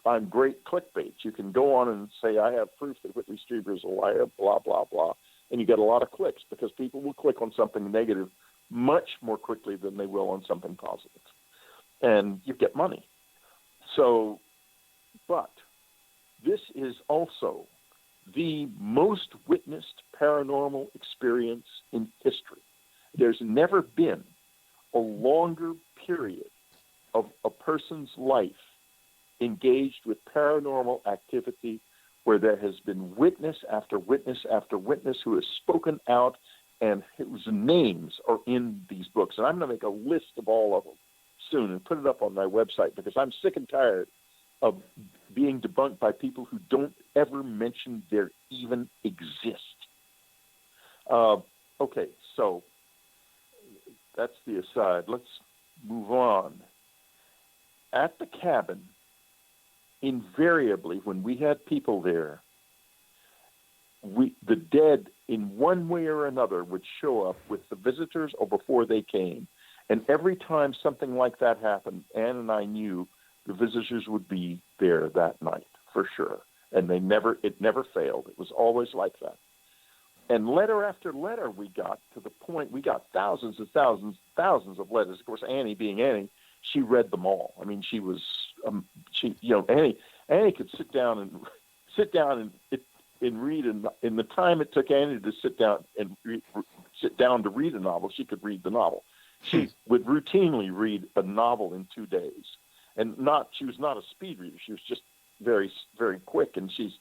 I'm great clickbait. You can go on and say, I have proof that Whitley Strieber is a liar, blah, blah, blah. And you get a lot of clicks because people will click on something negative much more quickly than they will on something positive. And you get money. So, but this is also the most witnessed paranormal experience in history. There's never been a longer period of a person's life engaged with paranormal activity where there has been witness after witness after witness who has spoken out and whose names are in these books. And I'm going to make a list of all of them soon and put it up on my website because I'm sick and tired of being debunked by people who don't ever mention they even exist. Okay, so that's the aside. Let's move on. At the cabin, invariably, when we had people there, the dead, in one way or another, would show up with the visitors or before they came. And every time something like that happened, Ann and I knew the visitors would be there that night for sure. And it never failed. It was always like that. And letter after letter we got to the point, we got thousands and thousands, thousands of letters. Of course, Annie being Annie, she read them all. I mean, she was, Annie could sit down and read, and in the time it took Annie to sit down to read a novel, she could read the novel. She would routinely read a novel in 2 days, and she was not a speed reader. She was just very, very quick, and she's,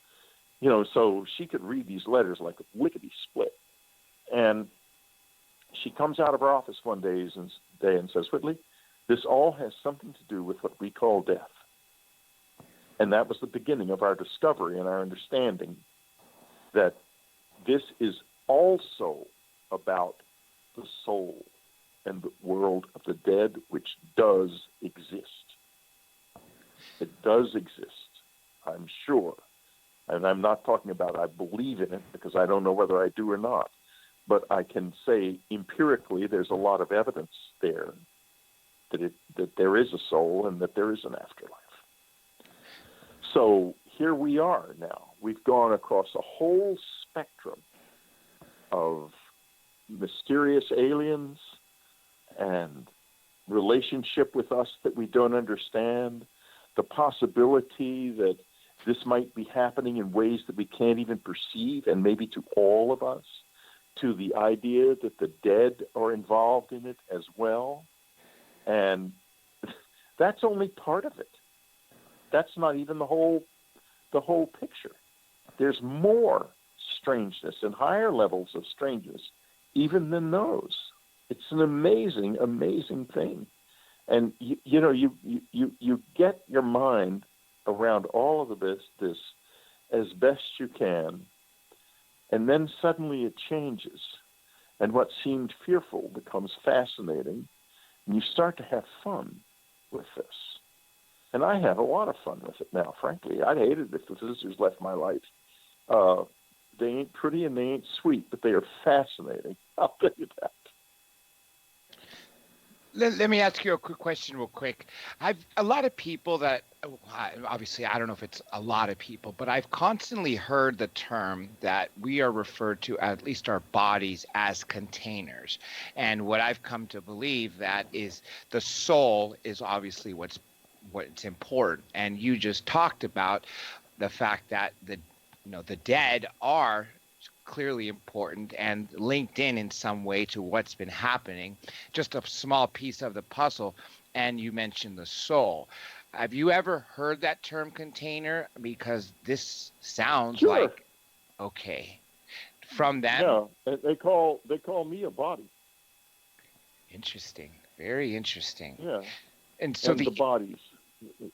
so she could read these letters like a lickety-split. And she comes out of her office one day and says, Whitley, this all has something to do with what we call death. And that was the beginning of our discovery and our understanding that this is also about the soul and the world of the dead, which does exist. It does exist, I'm sure. And I'm not talking about I believe in it because I don't know whether I do or not. But I can say empirically there's a lot of evidence there that there is a soul and that there is an afterlife. So here we are now. We've gone across a whole spectrum of mysterious aliens and relationship with us that we don't understand, the possibility that this might be happening in ways that we can't even perceive, and maybe to all of us, to the idea that the dead are involved in it as well. And that's only part of it. That's not even the whole picture. There's more strangeness and higher levels of strangeness even than those. It's an amazing, amazing thing. And you get your mind around all of this as best you can, and then suddenly it changes, and what seemed fearful becomes fascinating, and you start to have fun with this. And I have a lot of fun with it now, frankly. I'd hate it if the visitors left my life. They ain't pretty and they ain't sweet, but they are fascinating. I'll tell you that. Let me ask you a quick question real quick. I've a lot of people that obviously I don't know if it's a lot of people, but I've constantly heard the term that we are referred to, at least our bodies, as containers. And what I've come to believe that is the soul is obviously what's important. And you just talked about the fact that the dead are clearly important and linked in some way to what's been happening, just a small piece of the puzzle. And you mentioned the soul. Have you ever heard that term container? Because this sounds Sure. like, okay, from them. Yeah, they call me a body. Interesting, very interesting. Yeah, And so and the bodies,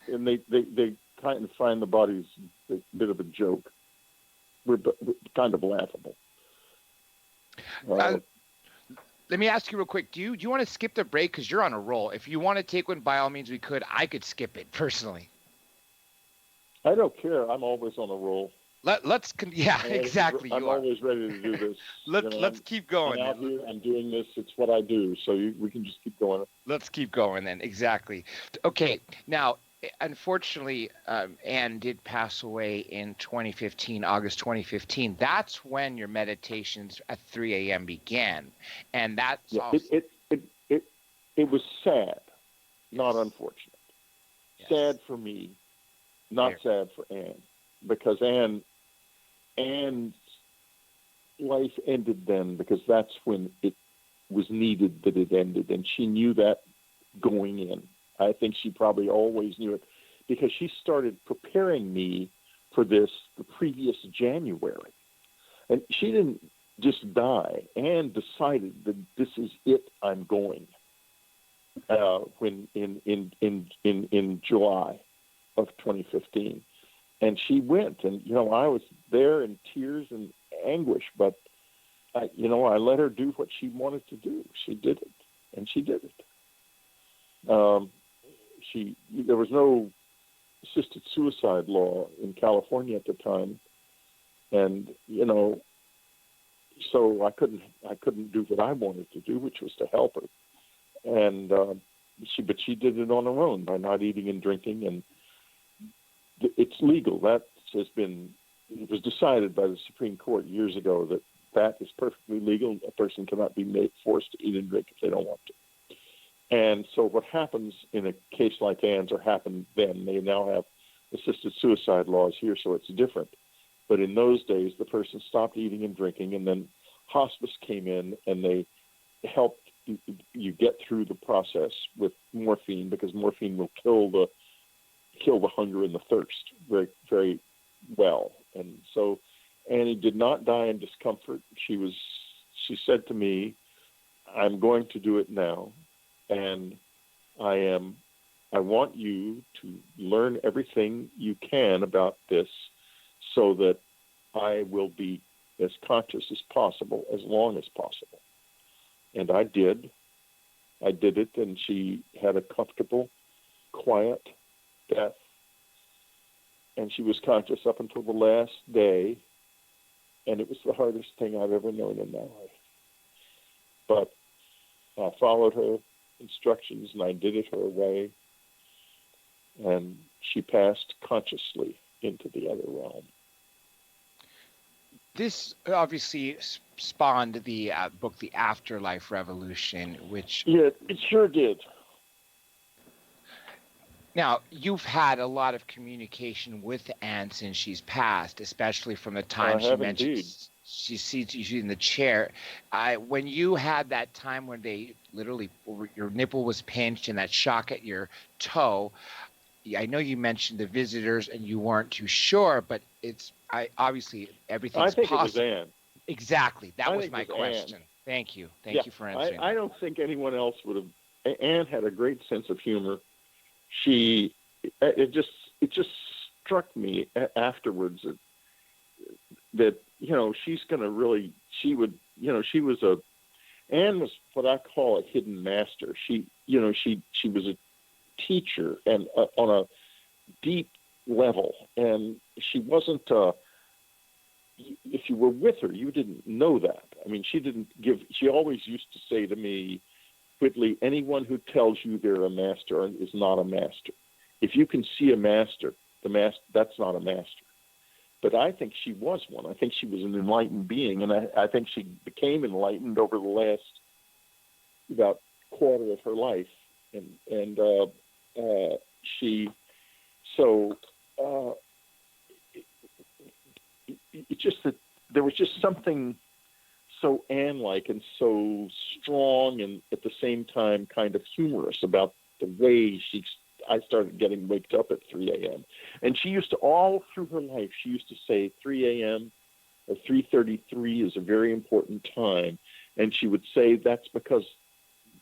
and they kind of find the bodies a bit of a joke. We're kind of laughable. let me ask you real quick. Do you want to skip the break because you're on a roll? If you want to take one, by all means, we could. I could skip it personally. I don't care. I'm always on a roll. Exactly. I'm always ready to do this. Let's keep going. I'm out here. I'm doing this. It's what I do. So we can just keep going. Let's keep going then. Exactly. Okay. Now, unfortunately, Anne did pass away in 2015, August 2015. That's when your meditations at 3 a.m. began, and that's it was sad, not unfortunate. Yes. Sad for me, not sad for Anne, because Anne's life ended then because that's when it was needed that it ended, and she knew that going in. I think she probably always knew it because she started preparing me for this the previous January. And she didn't just die. Anne decided that this is it, I'm going, when in July of 2015. And she went, and, I was there in tears and anguish, but, I let her do what she wanted to do. She did it, and she did it. There was no assisted suicide law in California at the time, and so I couldn't do what I wanted to do, which was to help her, and she did it on her own by not eating and drinking, and it's legal. It was decided by the Supreme Court years ago that is perfectly legal. A person cannot be forced to eat and drink if they don't want to. And so what happens in a case like Anne's, or happened then, they now have assisted suicide laws here, so it's different. But in those days, the person stopped eating and drinking, and then hospice came in, and they helped you get through the process with morphine, because morphine will kill the hunger and the thirst very, very well. And so Annie did not die in discomfort. She said to me, I'm going to do it now. And I want you to learn everything you can about this so that I will be as conscious as possible, as long as possible. And I did. I did it, and she had a comfortable, quiet death. And she was conscious up until the last day, and it was the hardest thing I've ever known in my life. But I followed her instructions, and I did it her way, and she passed consciously into the other realm. This obviously spawned the book, The Afterlife Revolution, which... Yeah, it sure did. Now, you've had a lot of communication with Anne since she's passed, especially from the time she mentioned indeed. She sees you in the chair. When you had that time when they literally, your nipple was pinched and that shock at your toe, I know you mentioned the visitors and you weren't too sure, but obviously everything's I think possible. It was Anne. Exactly. That was think my it was question. Anne. Thank you. Thank you for answering. I don't think anyone else would have. Anne had a great sense of humor. It just struck me afterwards that she's going to really, Anne was what I call a hidden master. She was a teacher, and on a deep level, and she wasn't if you were with her, you didn't know that. I mean, she always used to say to me, Whitley, anyone who tells you they're a master is not a master. If you can see a master, that's not a master. But I think she was one. I think she was an enlightened being, and I think she became enlightened over the last about quarter of her life. It's just that there was just something so Anne-like and so strong and at the same time kind of humorous about the way I started getting waked up at 3 a.m. And she used to, all through her life, she used to say 3 a.m. or 3:33 is a very important time. And she would say that's because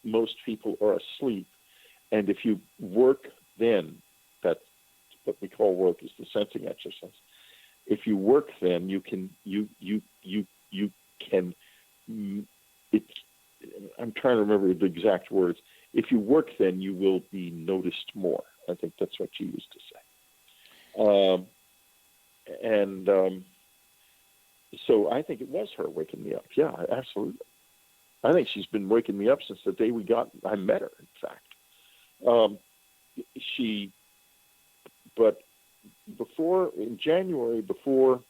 most people are asleep. And if you work then, that's what we call work, is the sensing exercise. If you work then, I'm trying to remember the exact words. If you work then, you will be noticed more. I think that's what she used to say. So I think it was her waking me up. Yeah, absolutely. I think she's been waking me up since the day I met her, in fact. But in January, before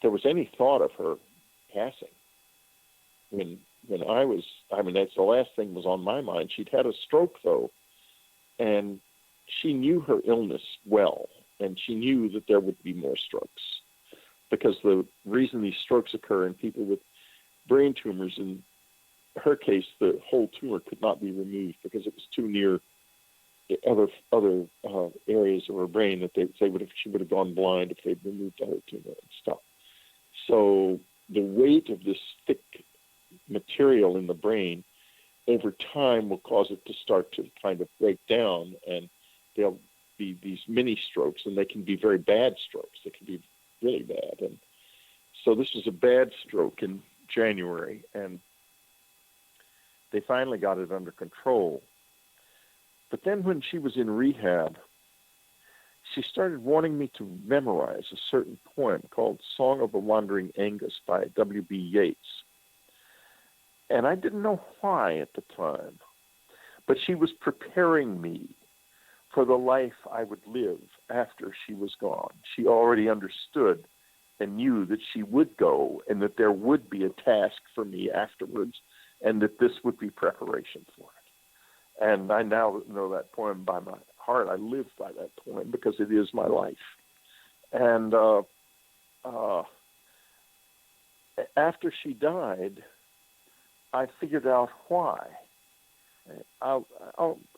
there was any thought of her passing, that's the last thing was on my mind. She'd had a stroke, though, and she knew her illness well, and she knew that there would be more strokes, because the reason these strokes occur in people with brain tumors, in her case, the whole tumor could not be removed because it was too near the other areas of her brain that she would have gone blind if they'd removed the whole tumor and stuff. So the weight of this thick material in the brain over time will cause it to start to kind of break down, and there'll be these mini strokes, and they can be very bad strokes. They can be really bad. And so this was a bad stroke in January, and they finally got it under control. But then when she was in rehab, she started wanting me to memorize a certain poem called Song of the Wandering Aengus by W.B. Yeats. And I didn't know why at the time, but she was preparing me for the life I would live after she was gone. She already understood and knew that she would go, and that there would be a task for me afterwards, and that this would be preparation for it. And I now know that poem by my heart. I live by that poem because it is my life. And after she died, I figured out why. I'll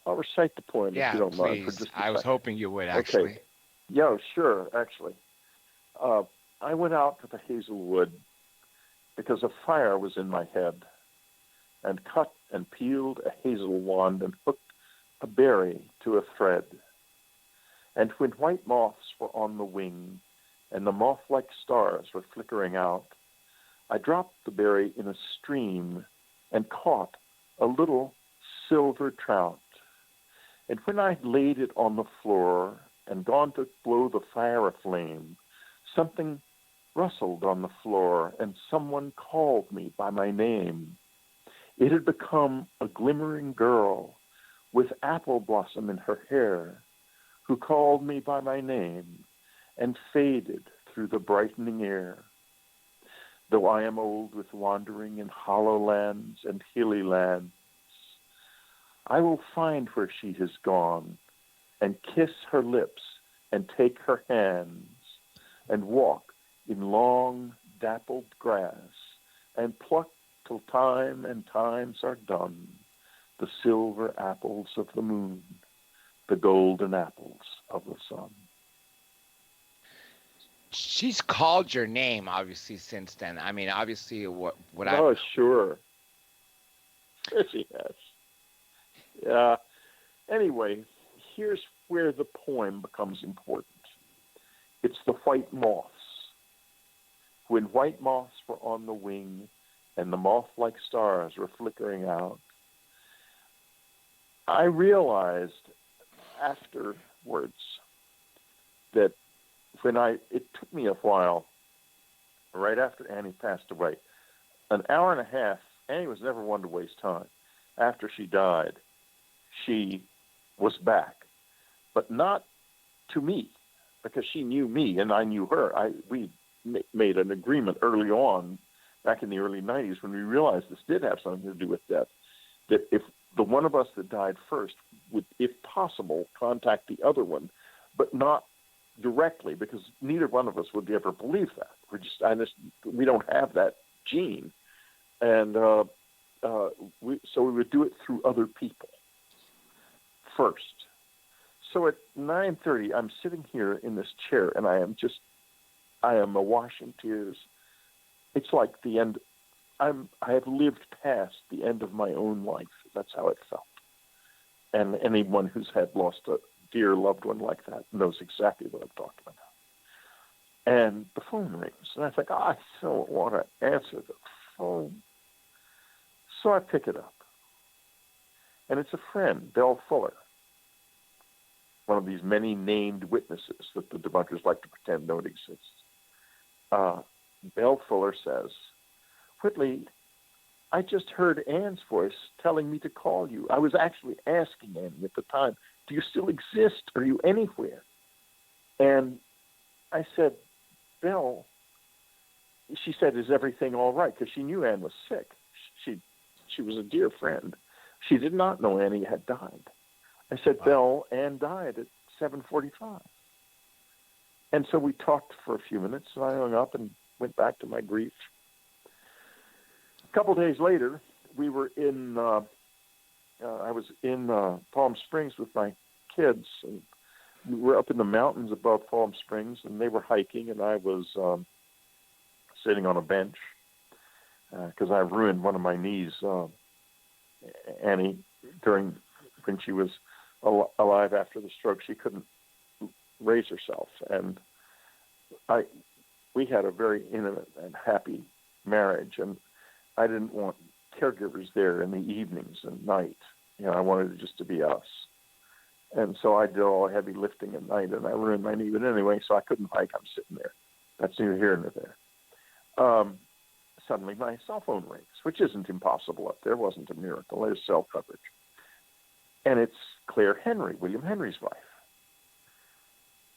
recite the poem if you don't mind. For just a I was second. hoping you would, actually. Okay. Yeah, sure, actually. I went out to the hazelwood because a fire was in my head, and cut and peeled a hazel wand and hooked a berry to a thread. And when white moths were on the wing and the moth-like stars were flickering out, I dropped the berry in a stream and caught a little silver trout. And when I laid it on the floor and gone to blow the fire aflame, something rustled on the floor and someone called me by my name. It had become a glimmering girl with apple blossom in her hair, who called me by my name and faded through the brightening air. Though I am old with wandering in hollow lands and hilly lands, I will find where she has gone and kiss her lips and take her hands and walk in long dappled grass and pluck till time and times are done the silver apples of the moon, the golden apples of the sun. She's called your name, obviously, since then. I mean, obviously, what I... Oh, sure. Sure she has. Yeah. Anyway, here's where the poem becomes important. It's the white moths. When white moths were on the wing and the moth-like stars were flickering out, I realized afterwards that it took me a while right after Annie passed away. An hour and a half. Annie was never one to waste time. After she died, she was back, but not to me, because she knew me and I knew her. We made an agreement early on, back in the early 90s, when we realized this did have something to do with death, that if the one of us that died first would, if possible, contact the other one, but not directly, because neither one of us would ever believe that. We don't have that gene. And so we would do it through other people first. So at 9:30, I'm sitting here in this chair, and I am awash in tears. It's like the end. I have lived past the end of my own life. That's how it felt. And anyone who's had lost a dear loved one like that knows exactly what I'm talking about. And the phone rings, and I think, I so want to answer the phone. So I pick it up. And it's a friend, Belle Fuller, one of these many named witnesses that the debunkers like to pretend don't exist. Belle Fuller says, Whitley, I just heard Anne's voice telling me to call you. I was actually asking Anne at the time, do you still exist? Are you anywhere? And I said, Belle, she said, is everything all right? Because she knew Anne was sick. She was a dear friend. She did not know Annie had died. I said, Belle, Anne died at 7:45. And so we talked for a few minutes, and I hung up and went back to my grief. A couple days later, we were in, I was in Palm Springs with my kids, and we were up in the mountains above Palm Springs, and they were hiking, and I was sitting on a bench because I ruined one of my knees, Annie, when she was alive after the stroke. She couldn't raise herself, and we had a very intimate and happy marriage, and I didn't want caregivers there in the evenings and night. I wanted it just to be us. And so I did all heavy lifting at night, and I ruined my knee. But anyway, so I couldn't hike. I'm sitting there. That's neither here nor there. Suddenly my cell phone rings, which isn't impossible up there. It wasn't a miracle. There's cell coverage. And it's Claire Henry, William Henry's wife.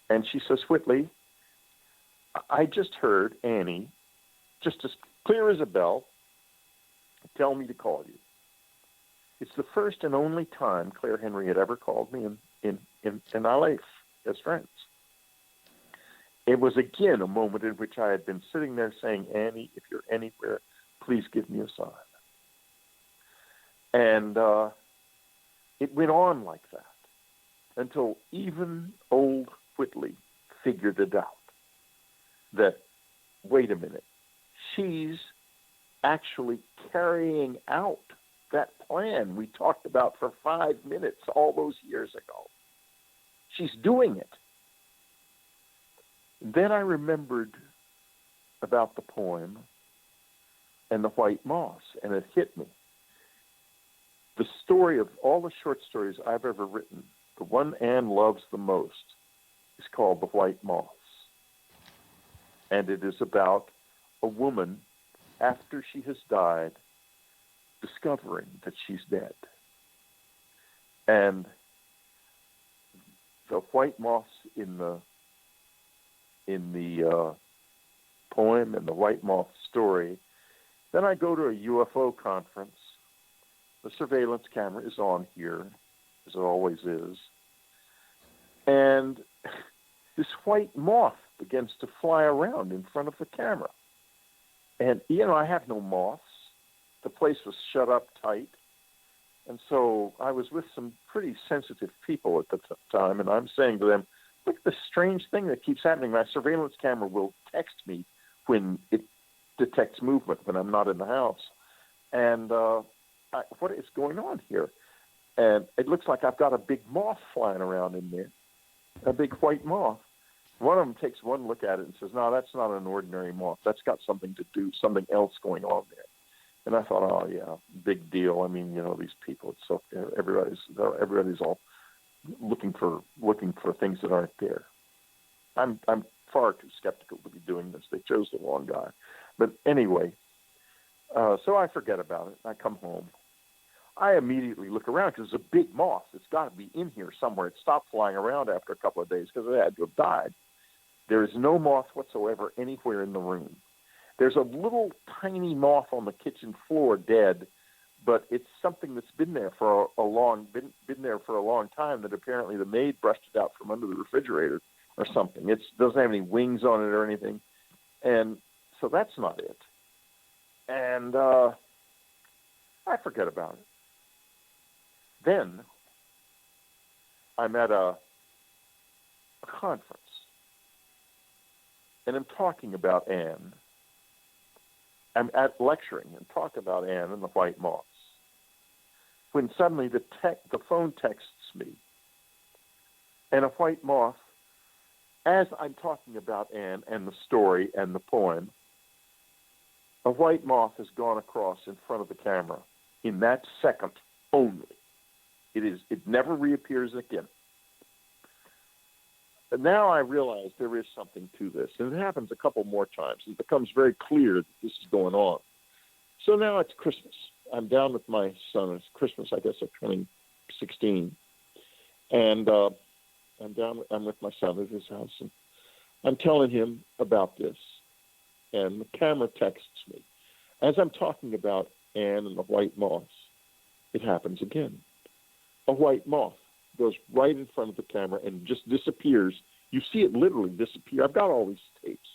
And she says, Whitley, I just heard Annie, just as clear as a bell, tell me to call you. It's the first and only time Claire Henry had ever called me in our life as friends. It was again a moment in which I had been sitting there saying, Annie, if you're anywhere, please give me a sign. And it went on like that until even old Whitley figured it out, that, wait a minute, she's actually carrying out that plan we talked about for 5 minutes all those years ago. She's doing it. Then I remembered about the poem and the white moths, and it hit me. The story of all the short stories I've ever written, the one Anne loves the most, is called The White Moths. And it is about a woman, after she has died, discovering that she's dead. And the white moths in the poem and the white moth story. Then I go to a UFO conference. The surveillance camera is on here, as it always is. And this white moth begins to fly around in front of the camera. And, I have no moths. The place was shut up tight. And so I was with some pretty sensitive people at the time, and I'm saying to them, look at the strange thing that keeps happening. My surveillance camera will text me when it detects movement when I'm not in the house. And what is going on here? And it looks like I've got a big moth flying around in there, a big white moth. One of them takes one look at it and says, no, that's not an ordinary moth. That's got something to do, something else going on there. And I thought, oh, yeah, big deal. I mean, these people, it's so everybody's all looking for things that aren't there. I'm far too skeptical to be doing this. They chose the wrong guy. But anyway, so I forget about it. I come home. I immediately look around because it's a big moth. It's got to be in here somewhere. It stopped flying around after a couple of days because it had to have died. There is no moth whatsoever anywhere in the room. There's a little tiny moth on the kitchen floor dead, but it's something that's been there for a long time that apparently the maid brushed it out from under the refrigerator or something. It doesn't have any wings on it or anything. And so that's not it. And I forget about it. Then I'm at a conference, and I'm talking about Anne. I'm at lecturing and talk about Anne and the white moths, when suddenly the phone texts me, and a white moth, as I'm talking about Anne and the story and the poem, a white moth has gone across in front of the camera in that second only. It never reappears again. But now I realize there is something to this, and it happens a couple more times. It becomes very clear that this is going on. So now it's Christmas. I'm down with my son. It's Christmas, I guess, of 2016, and I'm with my son at his house, and I'm telling him about this, and the camera texts me. As I'm talking about Anne and the white moths, it happens again. A white moth goes right in front of the camera and just disappears. You see it literally disappear. I've got all these tapes.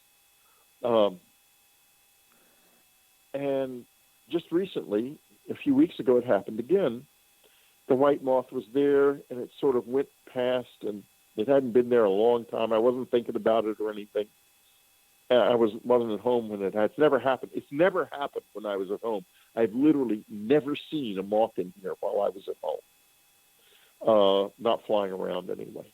And just recently, a few weeks ago, it happened again. The white moth was there, and it sort of went past, and it hadn't been there a long time. I wasn't thinking about it or anything. I wasn't at home when it had. It's never happened. It's never happened when I was at home. I've literally never seen a moth in here while I was at home. Not flying around anyway.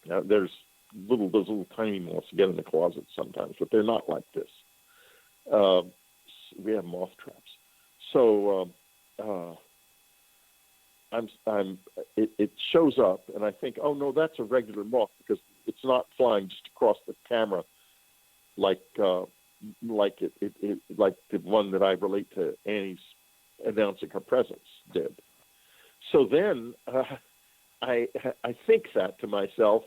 Now, there's those little tiny moths get in the closet sometimes, but they're not like this. We have moth traps. So it shows up, and I think, oh no, that's a regular moth because it's not flying just across the camera like the one that I relate to Annie's announcing her presence did. So then I think that to myself,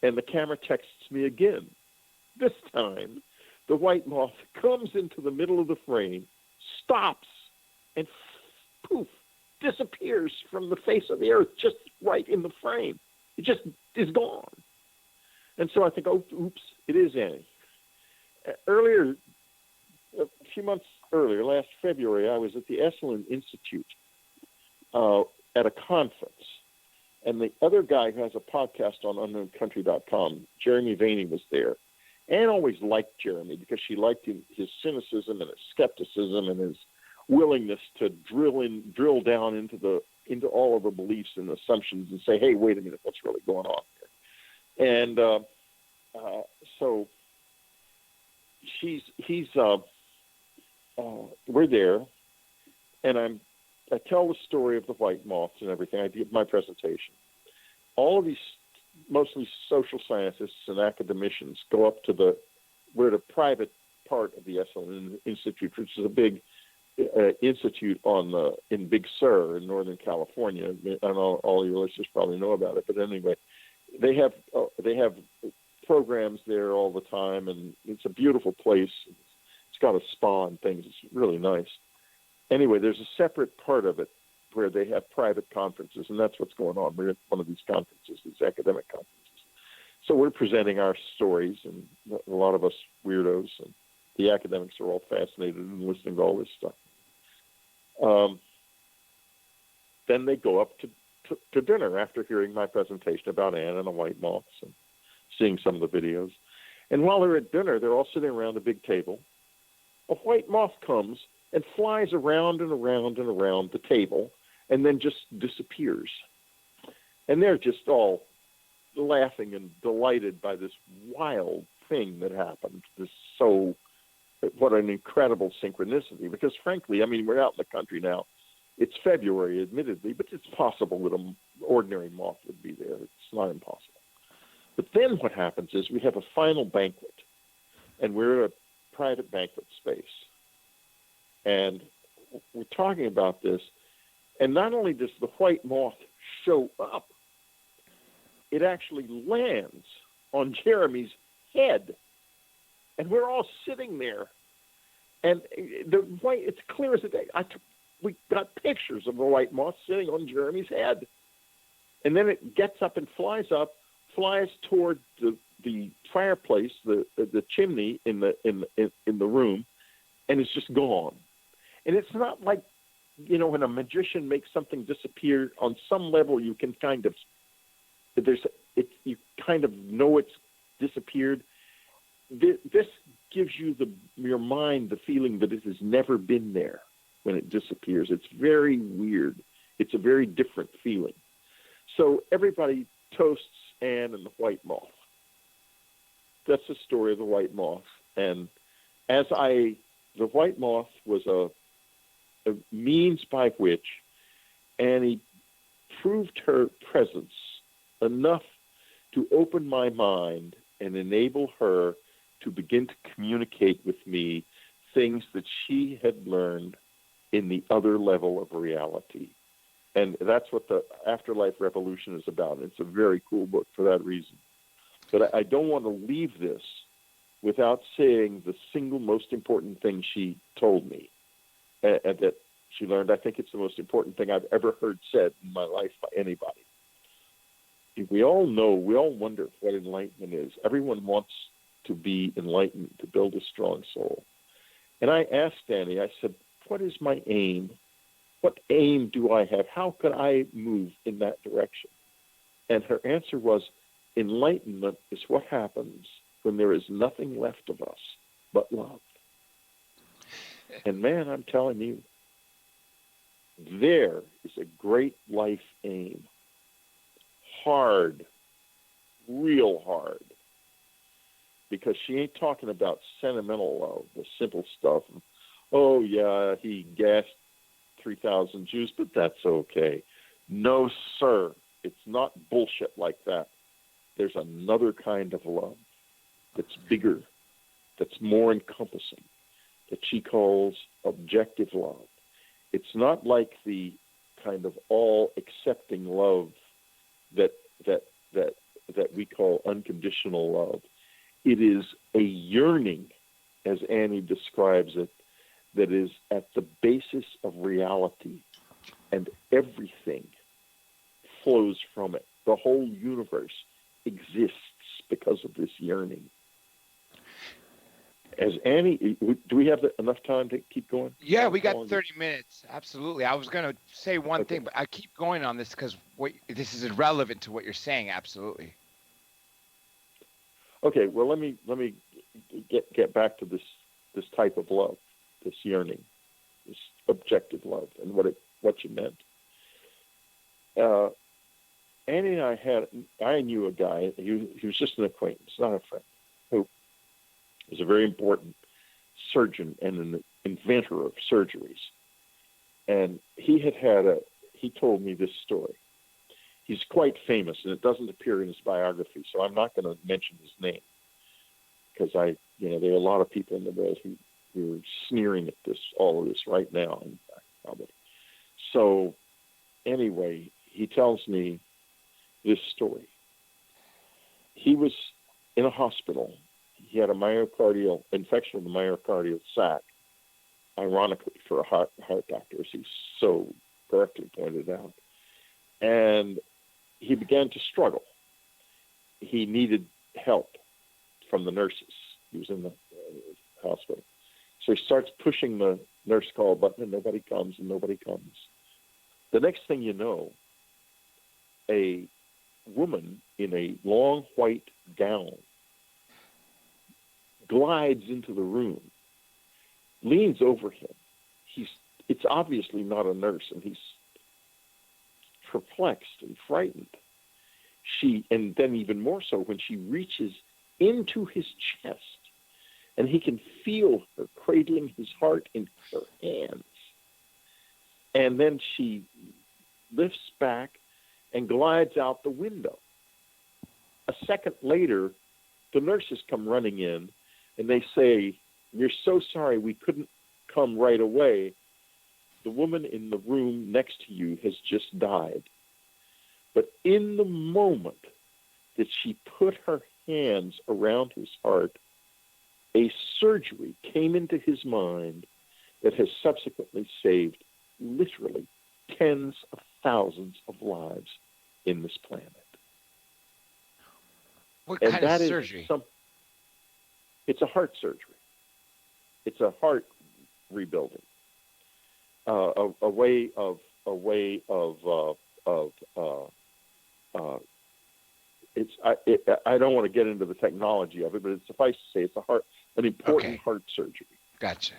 and the camera texts me again. This time, the white moth comes into the middle of the frame, stops, and poof, disappears from the face of the earth, just right in the frame. It just is gone. And so I think, oh, oops, it is Annie. Earlier, a few months earlier, last February, I was at the Esalen Institute at a conference. And the other guy who has a podcast on unknowncountry.com, Jeremy Vaney, was there. Anne always liked Jeremy because she liked his cynicism and his skepticism and his willingness to drill down into all of the beliefs and assumptions and say, hey, wait a minute, what's really going on here? And so we're there, and I tell the story of the white moths and everything. I give my presentation. All of these, mostly social scientists and academicians, go up to we're at a private part of the Esalen Institute, which is a big institute in Big Sur in Northern California. I know all your listeners probably know about it, but anyway, they have programs there all the time, and it's a beautiful place. It's got a spa and things. It's really nice. Anyway, there's a separate part of it where they have private conferences, and that's what's going on. We're at one of these conferences, these academic conferences. So we're presenting our stories, and a lot of us weirdos, and the academics are all fascinated and listening to all this stuff. Then they go up to dinner after hearing my presentation about Anne and the white moths and seeing some of the videos. And while they're at dinner, they're all sitting around a big table. A white moth comes and flies around and around and around the table and then just disappears. And they're just all laughing and delighted by this wild thing that happened. What an incredible synchronicity. Because frankly, I mean, we're out in the country now. It's February, admittedly, but it's possible that an ordinary moth would be there. It's not impossible. But then then what happens is we have a final banquet, and we're at a private banquet space. And we're talking about this, and not only does the white moth show up, it actually lands on Jeremy's head. And we're all sitting there. And the white, it's clear as a day. We got pictures of the white moth sitting on Jeremy's head. And then it gets up and flies toward the fireplace, the chimney in the room, and it's just gone. And it's not like, when a magician makes something disappear. On some level, you can you kind of know it's disappeared. This gives you your mind the feeling that it has never been there when it disappears. It's very weird. It's a very different feeling. So everybody toasts Anne and the white moth. That's the story of the white moth. And the white moth was a means by which Annie proved her presence enough to open my mind and enable her to begin to communicate with me things that she had learned in the other level of reality. And that's what the Afterlife Revolution is about. It's a very cool book for that reason. But I don't want to leave this without saying the single most important thing she told me, and that she learned. I think it's the most important thing I've ever heard said in my life by anybody. We all wonder what enlightenment is. Everyone wants to be enlightened, to build a strong soul. And I asked Annie, I said, what is my aim? What aim do I have? How could I move in that direction? And her answer was, enlightenment is what happens when there is nothing left of us but love. And man, I'm telling you, there is a great life aim. Hard, real hard. Because she ain't talking about sentimental love, the simple stuff. Oh, yeah, he gassed 3,000 Jews, but that's okay. No, sir, it's not bullshit like that. There's another kind of love that's bigger, that's more encompassing, that she calls objective love. It's not like the kind of all-accepting love that we call unconditional love. It is a yearning, as Annie describes it, that is at the basis of reality, and everything flows from it. The whole universe exists because of this yearning. As Annie, do we have enough time to keep going? Yeah, we got 30 minutes. Absolutely. I was going to say one thing, but I keep going on this because this is irrelevant to what you're saying. Absolutely. Okay. Well, let me get back to this type of love, this yearning, this objective love, and what you meant. Annie and I knew a guy. He was just an acquaintance, not a friend, who was a very important surgeon and an inventor of surgeries. And he told me this story. He's quite famous, and it doesn't appear in his biography, so I'm not going to mention his name, because there are a lot of people in the world who are sneering at all of this right now, in fact, probably. So anyway, he tells me this story. He was in a hospital. He had a myocardial infection of the myocardial sac, ironically, for a heart doctor, as he so correctly pointed out. And he began to struggle. He needed help from the nurses. He was in the hospital. So he starts pushing the nurse call button, and nobody comes, and nobody comes. The next thing you know, a woman in a long white gown glides into the room, leans over him. It's obviously not a nurse, and he's perplexed and frightened. And then even more so when she reaches into his chest, and he can feel her cradling his heart in her hands. And then she lifts back and glides out the window. A second later, the nurses come running in, and they say, "We're so sorry we couldn't come right away. The woman in the room next to you has just died." But in the moment that she put her hands around his heart, a surgery came into his mind that has subsequently saved literally tens of thousands of lives in this planet. What And kind of that is surgery? It's a heart surgery. It's a heart rebuilding. A way of I don't want to get into the technology of it, but suffice to say, it's an important Okay. heart surgery. Gotcha.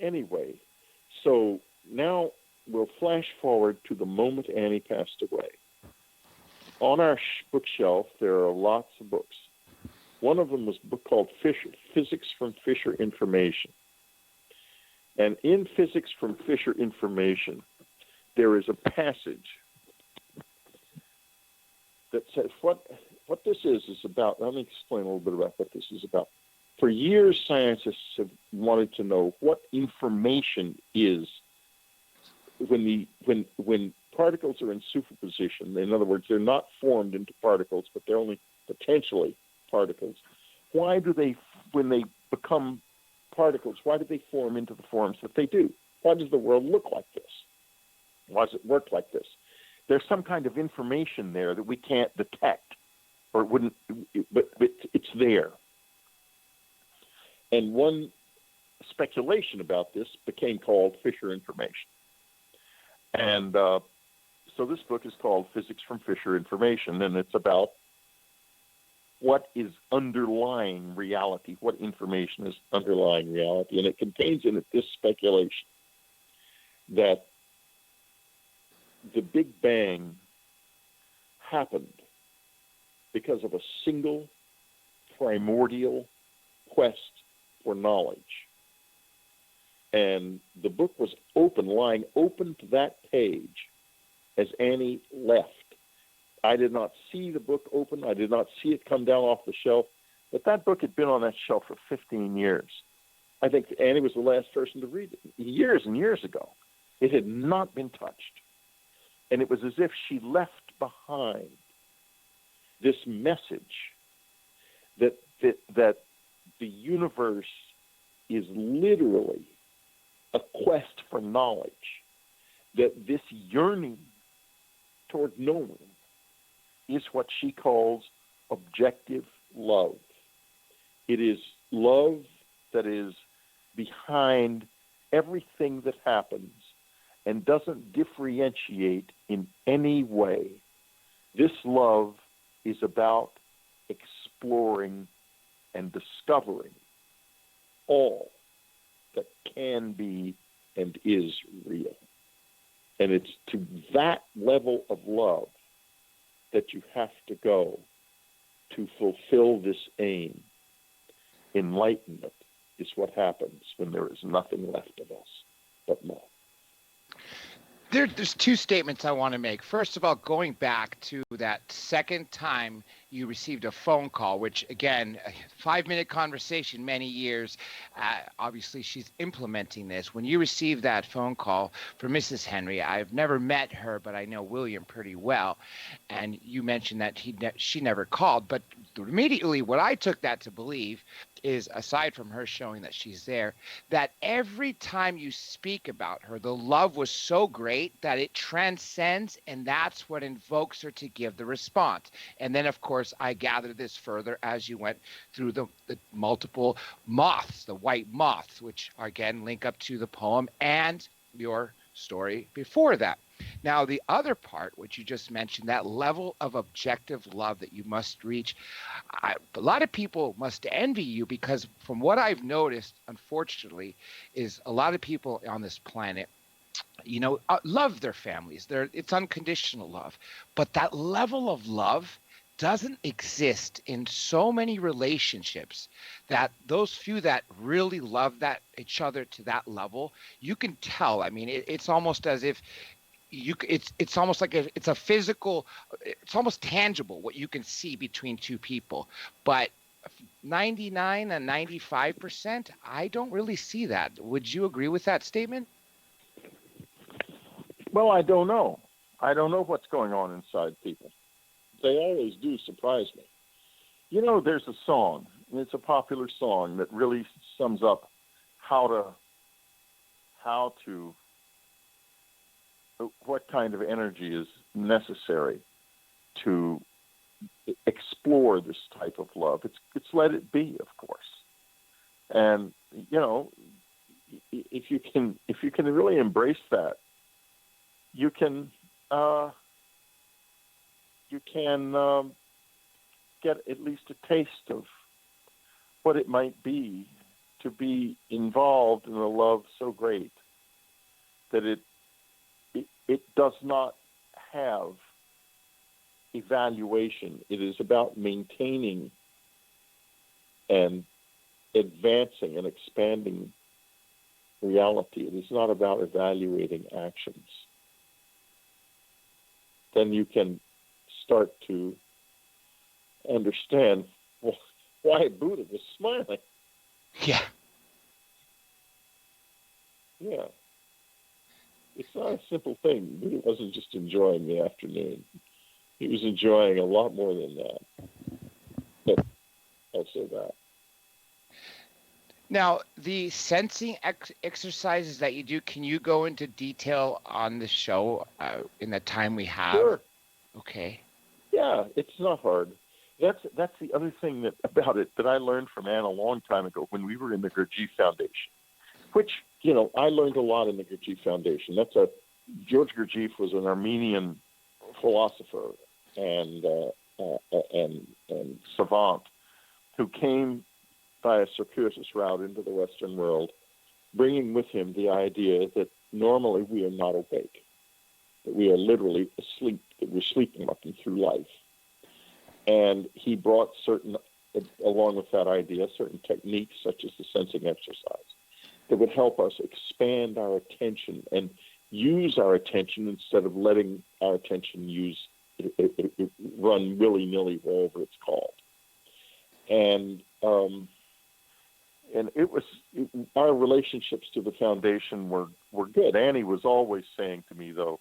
Anyway, so now we'll flash forward to the moment Annie passed away. On our bookshelf, there are lots of books. One of them was a book called Physics from Fisher Information. And in Physics from Fisher Information, there is a passage that says what this is about. Let me explain a little bit about what this is about. For years, scientists have wanted to know what information is when particles are in superposition. In other words, they're not formed into particles, but they're only potentially particles. Why do they, when they become particles, why do they form into the forms that they do? Why does the world look like this? Why does it work like this? There's some kind of information there that we can't detect, or it wouldn't, but it's there. And one speculation about this became called Fisher Information. And so this book is called Physics from Fisher Information, and it's about what is underlying reality, what information is underlying reality. And it contains in it this speculation that the Big Bang happened because of a single primordial quest for knowledge. And the book was lying open to that page as Annie left. I did not see the book open. I did not see it come down off the shelf. But that book had been on that shelf for 15 years. I think Annie was the last person to read it years and years ago. It had not been touched. And it was as if she left behind this message that the universe is literally a quest for knowledge, that this yearning toward knowing is what she calls objective love. It is love that is behind everything that happens and doesn't differentiate in any way. This love is about exploring and discovering all that can be and is real. And it's to that level of love that you have to go to fulfill this aim. Enlightenment is what happens when there is nothing left of us but love. There's two statements I want to make. First of all, going back to that second time you received a phone call, which again, a 5-minute conversation, many years. Obviously, she's implementing this. When you received that phone call for Mrs. Henry, I've never met her, but I know William pretty well. And you mentioned that she never called. But immediately what I took that to believe is, aside from her showing that she's there, that every time you speak about her, the love was so great that it transcends, and that's what invokes her to give the response. And then, of course, I gathered this further as you went through the multiple moths, the white moths, which again link up to the poem and your story before that. Now, the other part, which you just mentioned, that level of objective love that you must reach, a lot of people must envy you, because from what I've noticed, unfortunately, is a lot of people on this planet, love their families. It's unconditional love. But that level of love doesn't exist in so many relationships, that those few that really love each other to that level, you can tell. I mean, it's almost as if it's almost like it's a physical, it's almost tangible what you can see between two people. But 99 and 95%, I don't really see that. Would you agree with that statement? Well, I don't know. I don't know what's going on inside people. They always do surprise me. You know, there's a song, and it's a popular song that really sums up what kind of energy is necessary to explore this type of love. It's Let It Be, of course. And you know, if you can really embrace that, you can get at least a taste of what it might be to be involved in a love so great that it does not have evaluation. It is about maintaining and advancing and expanding reality. It is not about evaluating actions. Then you can start to understand why Buddha was smiling. Yeah. Yeah. It's not a simple thing. Buddha wasn't just enjoying the afternoon. He was enjoying a lot more than that. But also that. Now, the sensing exercises that you do, can you go into detail on the show in the time we have? Sure. Okay. Yeah, it's not hard. That's the other thing about it that I learned from Anne a long time ago when we were in the Gurdjieff Foundation, which, you know, I learned a lot in the Gurdjieff Foundation. George Gurdjieff was an Armenian philosopher and savant who came by a circuitous route into the Western world, bringing with him the idea that normally we are not awake, that we are literally asleep, that we're sleepwalking through life. And he brought along with that idea, certain techniques such as the sensing exercise that would help us expand our attention and use our attention instead of letting our attention run willy-nilly wherever it's called. And our relationships to the foundation were good. Annie was always saying to me, though,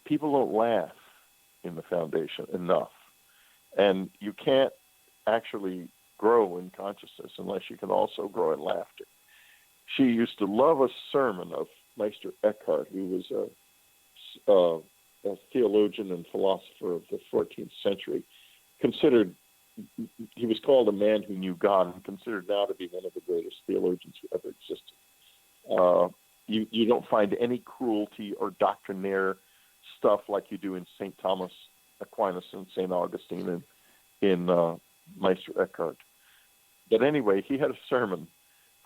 people don't laugh in the foundation enough. And you can't actually grow in consciousness unless you can also grow in laughter. She used to love a sermon of Meister Eckhart, who was a theologian and philosopher of the 14th century. He was called a man who knew God and considered now to be one of the greatest theologians who ever existed. You don't find any cruelty or doctrinaire stuff like you do in St. Thomas Aquinas and St. Augustine in Meister Eckhart. But anyway, he had a sermon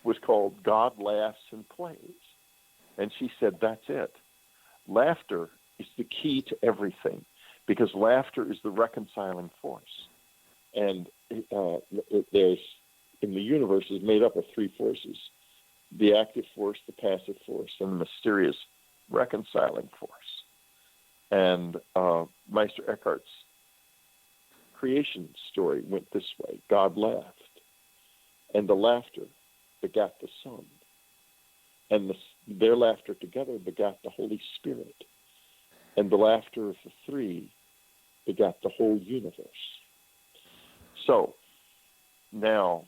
was called God Laughs and Plays. And she said, that's it. Laughter is the key to everything because laughter is the reconciling force. And there's, in the universe, is made up of three forces: the active force, the passive force, and the mysterious reconciling force. And Meister Eckhart's creation story went this way. God laughed, and the laughter begat the Son, and their laughter together begat the Holy Spirit, and the laughter of the three begat the whole universe. So, now,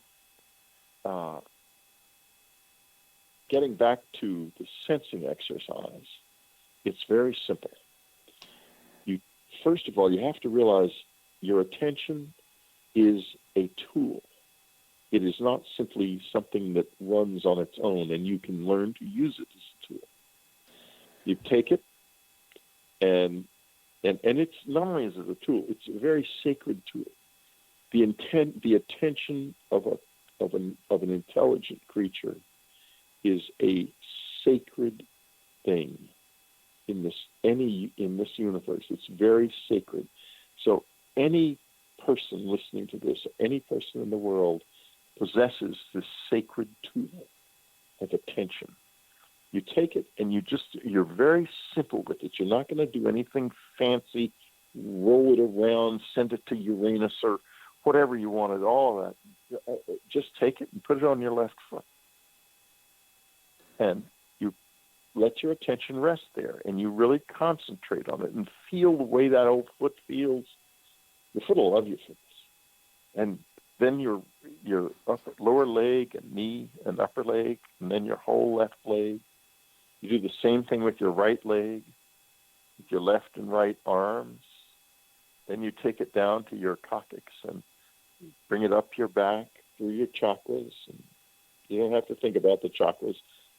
getting back to the sensing exercise, it's very simple. First of all, you have to realize your attention is a tool. It is not simply something that runs on its own, and you can learn to use it as a tool. You take it, and it's not only is it a tool; it's a very sacred tool. The attention of an intelligent creature is a sacred thing in this universe. It's very sacred. So any person listening to this, any person in the world, possesses this sacred tool of attention. You take it and you're very simple with it. You're not going to do anything fancy, roll it around, send it to Uranus or whatever you wanted, all of that. Just take it and put it on your left foot. And you let your attention rest there, and you really concentrate on it and feel the way that old foot feels. The foot will love you for this. And then your lower leg and knee and upper leg, and then your whole left leg. You do the same thing with your right leg, with your left and right arms. Then you take it down to your coccyx and bring it up your back through your chakras. And you don't have to think about the chakras.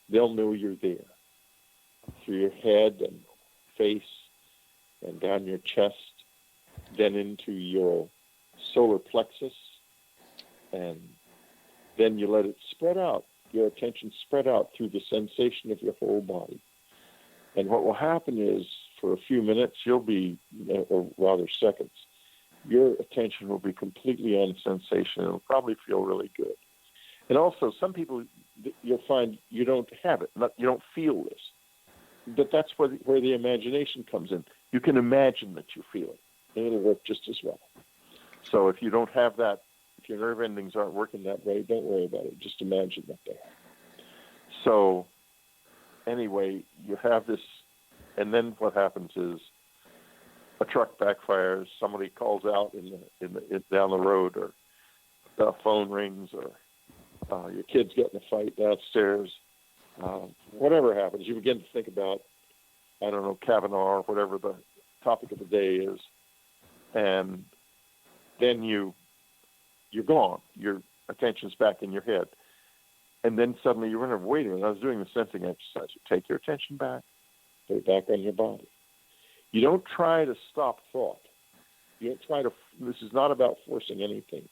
They'll know you're there. Through your head and face and down your chest, then into your solar plexus. And then you let it spread out, your attention spread out through the sensation of your whole body. And what will happen is, for a few minutes, or rather seconds, your attention will be completely on sensation. It'll probably feel really good. And also, some people, you'll find you don't have it, you don't feel this. But that's where the imagination comes in. You can imagine that you feel it, and it'll work just as well. So if you don't have that, if your nerve endings aren't working that way, don't worry about it. Just imagine that they are. So anyway, you have this, and then what happens is a truck backfires, somebody calls out down the road, or the phone rings, or your kids get in a fight downstairs. Whatever happens, you begin to think about, I don't know, Kavanaugh or whatever the topic of the day is, and then you're gone. Your attention's back in your head. And then suddenly you remember, wait a minute, I was doing the sensing exercise. You take your attention back, put it back on your body. You don't try to stop thought. You don't try to, this is not about forcing anything.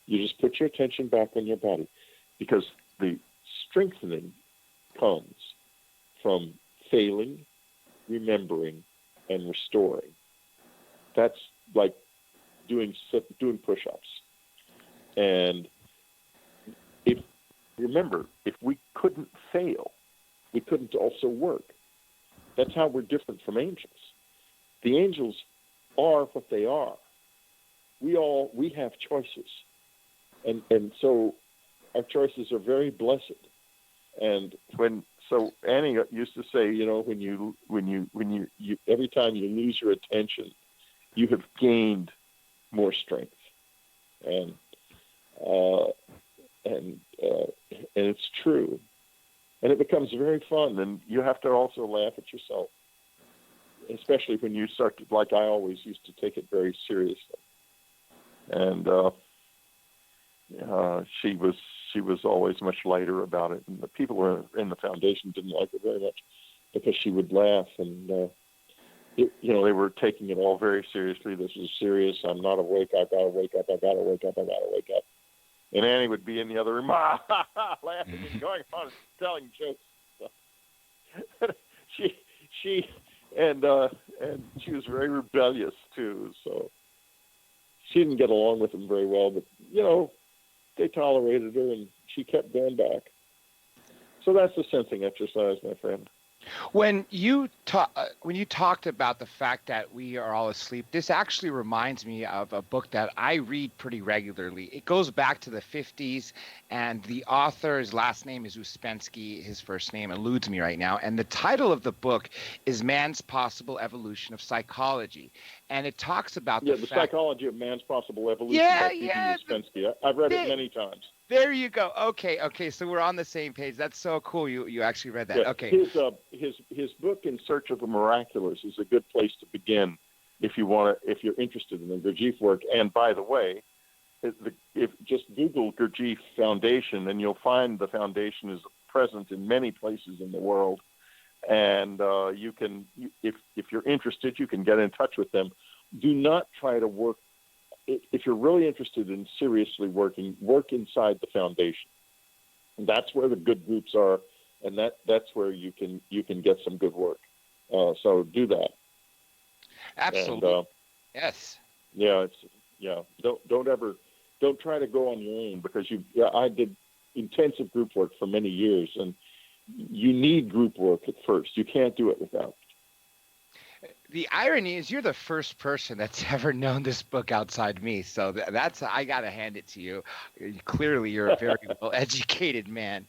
You just put your attention back on your body, because the strengthening comes from failing, remembering, and restoring. That's like doing push-ups. And remember, if we couldn't fail, we couldn't also work. That's how we're different from angels. The angels are what they are. We have choices. And so our choices are very blessed. And so Annie used to say, when you every time you lose your attention, you have gained more strength. And it's true. And it becomes very fun, and you have to also laugh at yourself, especially when you start to, like I always used to, take it very seriously. And she was always much lighter about it, and the people in the foundation didn't like it very much because she would laugh, and they were taking it all very seriously. This is serious. I'm not awake. I gotta wake up. I gotta wake up. I gotta wake up. And Annie would be in the other room, laughing and going on, telling jokes. she was very rebellious too, so she didn't get along with them very well. But they tolerated her, and she kept going back. So that's the sensing exercise, my friend. When you talked about the fact that we are all asleep, this actually reminds me of a book that I read pretty regularly. It goes back to the 50s, and the author's last name is Uspensky. His first name eludes me right now. And the title of the book is Man's Possible Evolution of Psychology. And it talks about the psychology of man's possible evolution by Uspensky. I've read it many times. There you go. Okay. So we're on the same page. That's so cool. You actually read that. Yeah. Okay. His book In Search of the Miraculous is a good place to begin if you're interested in the Gurdjieff work. And by the way, if just Google Gurdjieff Foundation, and you'll find the foundation is present in many places in the world. And you can, if you're interested, you can get in touch with them. Do not try to work. If you're really interested in seriously working, work inside the foundation. And that's where the good groups are, and that's where you can get some good work. So do that. Absolutely. And, yes. Yeah. Don't try to go on your own, because I did intensive group work for many years, and you need group work at first. You can't do it without. The irony is you're the first person that's ever known this book outside me. So that's, I got to hand it to you. Clearly, you're a very well-educated man.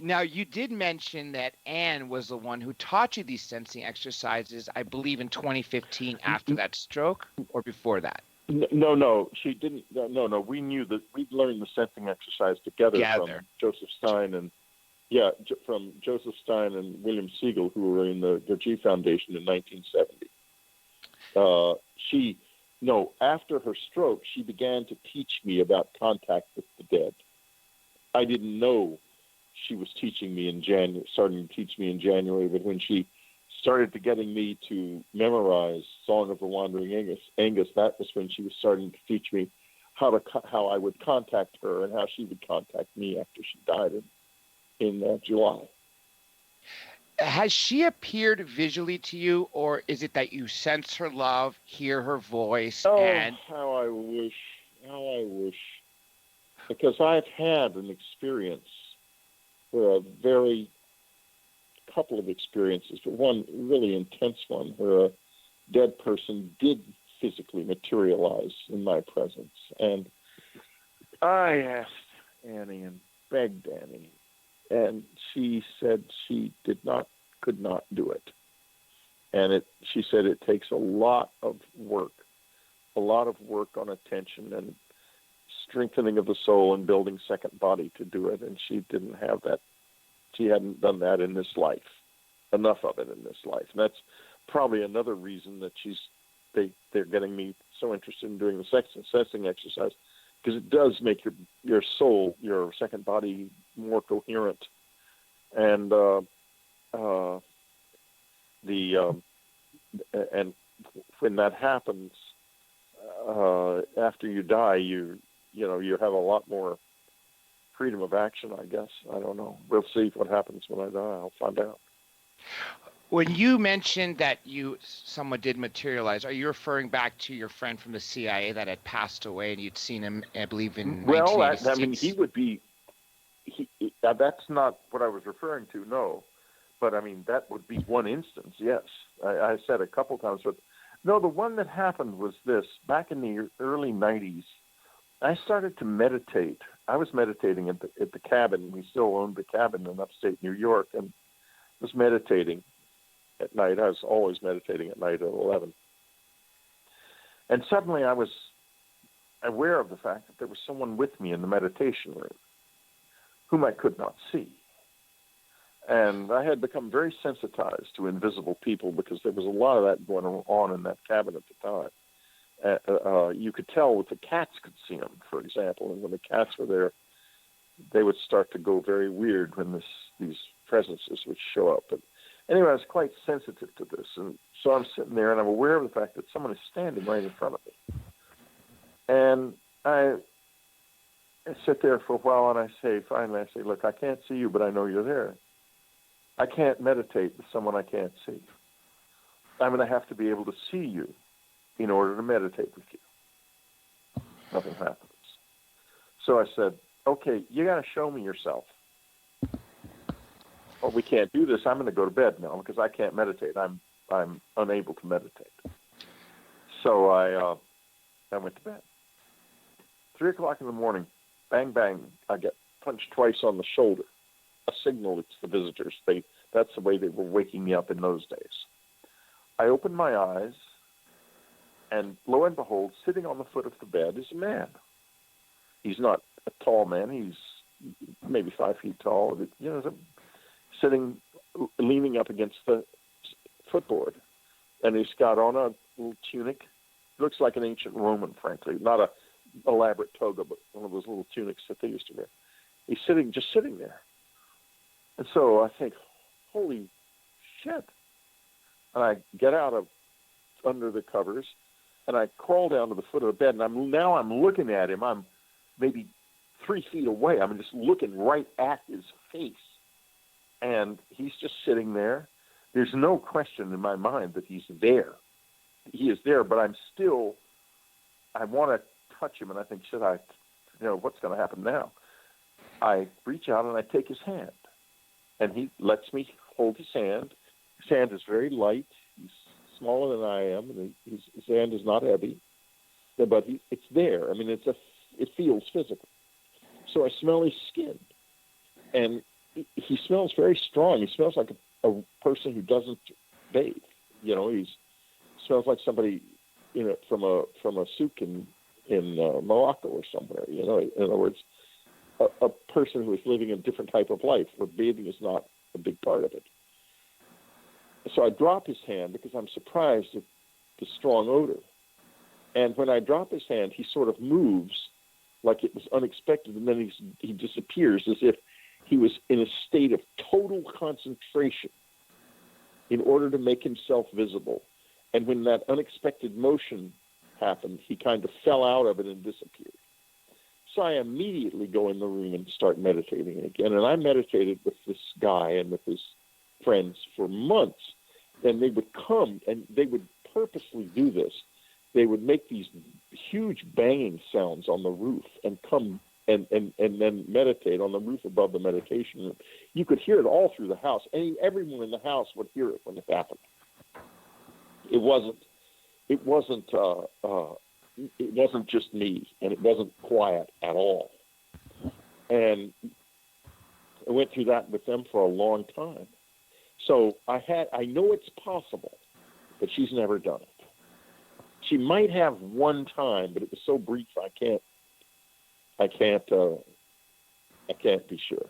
Now, you did mention that Anne was the one who taught you these sensing exercises, I believe in 2015 after that stroke or before that? No, she didn't. No, we knew that we'd learned the sensing exercise together. From Joseph Stein and from Joseph Stein and William Siegel, who were in the Gurdjieff Foundation in 1970. After her stroke, she began to teach me about contact with the dead. I didn't know she was teaching me in January, starting to teach me in January, but when she started to getting me to memorize Song of the Wandering Angus, that was when she was starting to teach me how I would contact her and how she would contact me after she died in July. Has she appeared visually to you, or is it that you sense her love, hear her voice? How I wish. Because I've had an experience, a couple of experiences, but one really intense one where a dead person did physically materialize in my presence. And I asked Annie and begged Annie, and she said she could not do it. And she said it takes a lot of work on attention and strengthening of the soul and building second body to do it. And she didn't have that. She hadn't done that in this life, enough of it in this life. And that's probably another reason that they're getting me so interested in doing the sensing exercise, because it does make your soul, your second body, more coherent. And and when that happens, after you die, you have a lot more freedom of action, I guess. I don't know. We'll see what happens when I die. I'll find out. When you mentioned that someone did materialize, are you referring back to your friend from the CIA that had passed away and you'd seen him, I believe, in 1986? I mean, he would be. That's not what I was referring to. No, but I mean that would be one instance. Yes, I said a couple times, but no. The one that happened was this: back in the early '90s, I started to meditate. I was meditating at the cabin. We still owned the cabin in upstate New York, and was meditating at night. I was always meditating at night at 11. And suddenly I was aware of the fact that there was someone with me in the meditation room whom I could not see. And I had become very sensitized to invisible people because there was a lot of that going on in that cabin at the time. You could tell with the cats could see them, for example, and when the cats were there, they would start to go very weird when these presences would show up. But anyway, I was quite sensitive to this, and so I'm sitting there, and I'm aware of the fact that someone is standing right in front of me. And I sit there for a while, and I say, look, I can't see you, but I know you're there. I can't meditate with someone I can't see. I'm going to have to be able to see you in order to meditate with you. Nothing happens. So I said, okay, you got to show me yourself. Oh, we can't do this. I'm going to go to bed now because I can't meditate. I'm unable to meditate. So I went to bed. 3 o'clock in the morning, bang, bang, I get punched twice on the shoulder. A signal to the visitors. That's the way they were waking me up in those days. I opened my eyes, and lo and behold, sitting on the foot of the bed is a man. He's not a tall man. He's maybe 5 feet tall. Sitting, leaning up against the footboard. And he's got on a little tunic. Looks like an ancient Roman, frankly. Not a elaborate toga, but one of those little tunics that they used to wear. He's just sitting there. And so I think, holy shit. And I get out of under the covers, and I crawl down to the foot of the bed, and I'm looking at him. I'm maybe 3 feet away. I'm just looking right at his face. And he's just sitting there. There's no question in my mind that he's there. He is there, but I want to touch him, and I think, should I, what's going to happen now? I reach out and I take his hand. and he lets me hold his hand. His hand is very light. He's smaller than I am, and his hand is not heavy, but it's there. I mean, it feels physical. So I smell his skin, and he smells very strong. He smells like a person who doesn't bathe. You know, he smells like somebody, you know, from a souk in Morocco or somewhere. You know, in other words, a person who is living a different type of life where bathing is not a big part of it. So I drop his hand because I'm surprised at the strong odor. And when I drop his hand, he sort of moves like it was unexpected, and then he disappears as if he was in a state of total concentration in order to make himself visible. And when that unexpected motion happened, he kind of fell out of it and disappeared. So I immediately go in the room and start meditating again. And I meditated with this guy and with his friends for months. And they would come, and they would purposely do this. They would make these huge banging sounds on the roof and come and then meditate on the roof above the meditation room. You could hear it all through the house. Everyone in the house would hear it when it happened. It wasn't just me, and it wasn't quiet at all. And I went through that with them for a long time. So I know it's possible, but she's never done it. She might have one time, but it was so brief I can't be sure.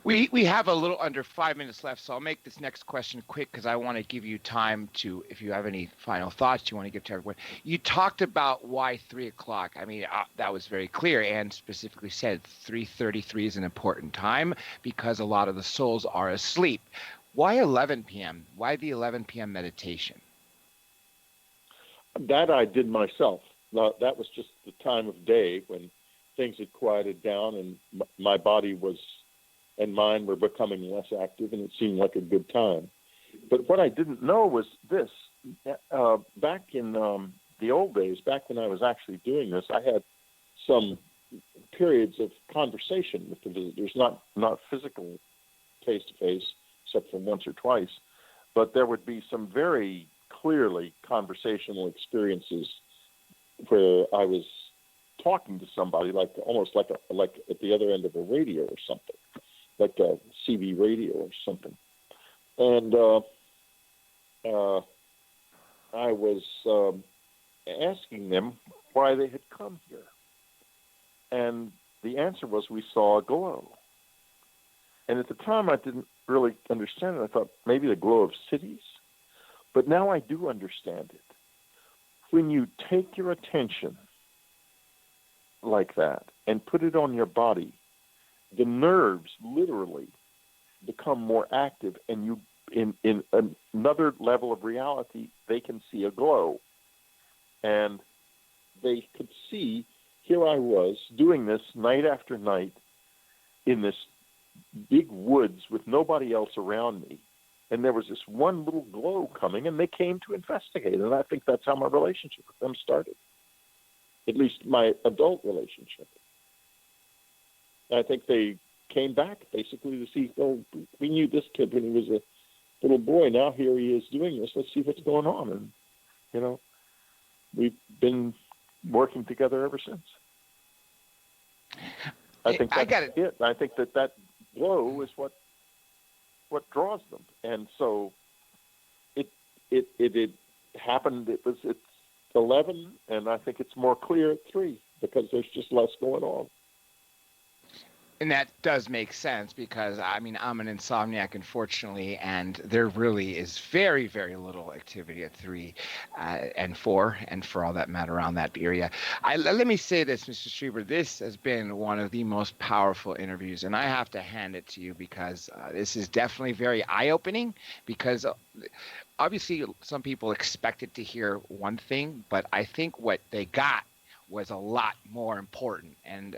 We have a little under 5 minutes left, so I'll make this next question quick because I want to give you time to, if you have any final thoughts you want to give to everyone. You talked about why 3 o'clock. I mean, that was very clear, and specifically said 3:33 is an important time because a lot of the souls are asleep. Why 11 p.m.? Why the 11 p.m. meditation? That I did myself. Now, that was just the time of day when things had quieted down and my body and mine were becoming less active, and it seemed like a good time. But what I didn't know was this. Back in the old days, back when I was actually doing this, I had some periods of conversation with the visitors, not physical face-to-face, except for once or twice, but there would be some very clearly conversational experiences where I was talking to somebody almost like at the other end of a radio or something, like a CB radio or something. And I was asking them why they had come here. And the answer was, we saw a glow. And at the time, I didn't really understand it. I thought maybe the glow of cities. But now I do understand it. When you take your attention like that and put it on your body, the nerves literally become more active, and you, in another level of reality, they can see a glow. And they could see, here I was doing this night after night in this big woods with nobody else around me. And there was this one little glow coming, and they came to investigate. And I think that's how my relationship with them started, at least my adult relationship. I think they came back basically to see, oh, we knew this kid when he was a little boy. Now here he is doing this. Let's see what's going on. And, you know, we've been working together ever since. I think that's it. I think that glow is what draws them. And so it happened. It's 11, and I think it's more clear at 3 because there's just less going on. And that does make sense because, I mean, I'm an insomniac, unfortunately, and there really is very, very little activity at 3 and 4, and for all that matter around that area. Let me say this, Mr. Strieber, this has been one of the most powerful interviews, and I have to hand it to you because this is definitely very eye-opening because obviously some people expected to hear one thing, but I think what they got was a lot more important. And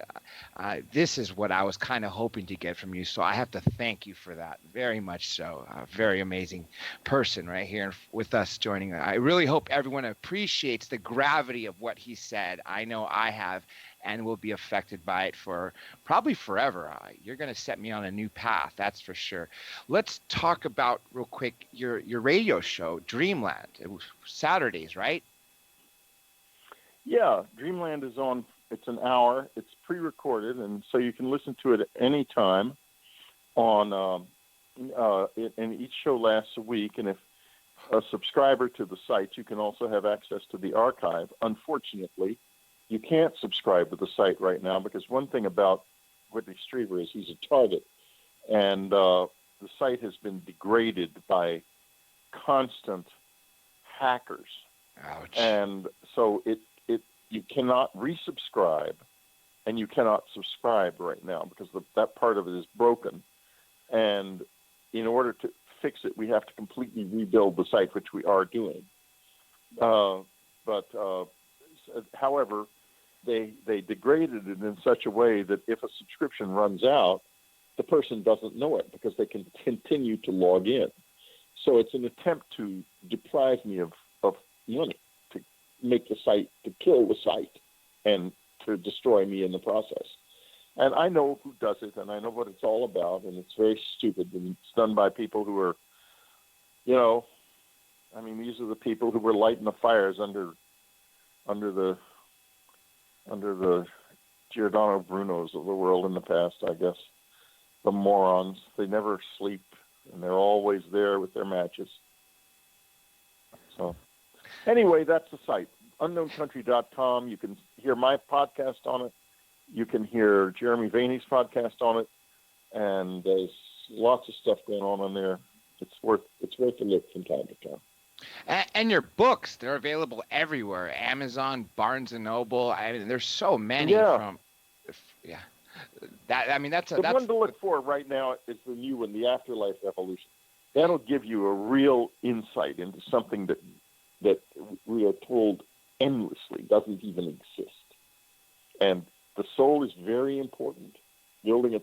this is what I was kind of hoping to get from you. So I have to thank you for that, very much so. A very amazing person right here with us joining. I really hope everyone appreciates the gravity of what he said. I know I have, and will be affected by it for probably forever. You're going to set me on a new path, that's for sure. Let's talk about real quick your radio show, Dreamland. It was Saturdays, right? Yeah, Dreamland is on. It's an hour. It's pre-recorded, and so you can listen to it at any time. And each show lasts a week. And if a subscriber to the site, you can also have access to the archive. Unfortunately, you can't subscribe to the site right now because one thing about Whitley Strieber is he's a target, and the site has been degraded by constant hackers. Ouch. And so you cannot resubscribe, and you cannot subscribe right now because that part of it is broken. And in order to fix it, we have to completely rebuild the site, which we are doing. However, they degraded it in such a way that if a subscription runs out, the person doesn't know it because they can continue to log in. So it's an attempt to deprive me of money, to make the site, to kill the site, and to destroy me in the process. And I know who does it, and I know what it's all about, and it's very stupid, and it's done by people who are, these are the people who were lighting the fires under the Giordano Brunos of the world in the past, I guess. The morons. They never sleep, and they're always there with their matches. So anyway, that's the site, unknowncountry.com. You can hear my podcast on it. You can hear Jeremy Vaney's podcast on it, and there's lots of stuff going on there. It's worth a look from time to time. And your books, they're available everywhere. Amazon, Barnes and Noble. I mean, there's so many from. Yeah. That's one to look for right now is the new one, the Afterlife Revolution. That'll give you a real insight into something that we are told endlessly doesn't even exist. And the soul is very important. Building a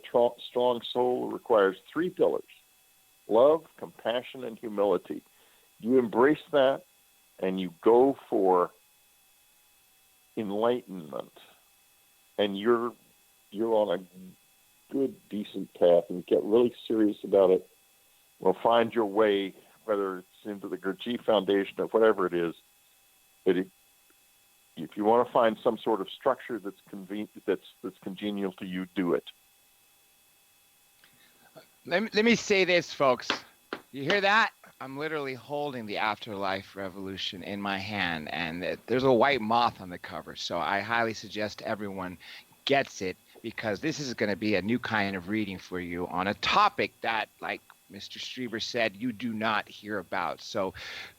strong soul requires 3 pillars: love, compassion, and humility. You embrace that, and you go for enlightenment, and you're on a good, decent path, and get really serious about it. Well, find your way, whether it's into the Gurdjieff Foundation or whatever it is. But if you want to find some sort of structure that's congenial to you, do it. Let me say this, folks. You hear that? I'm literally holding the Afterlife Revolution in my hand, and there's a white moth on the cover. So I highly suggest everyone gets it, because this is going to be a new kind of reading for you on a topic that, like Mr. Strieber said, you do not hear about. So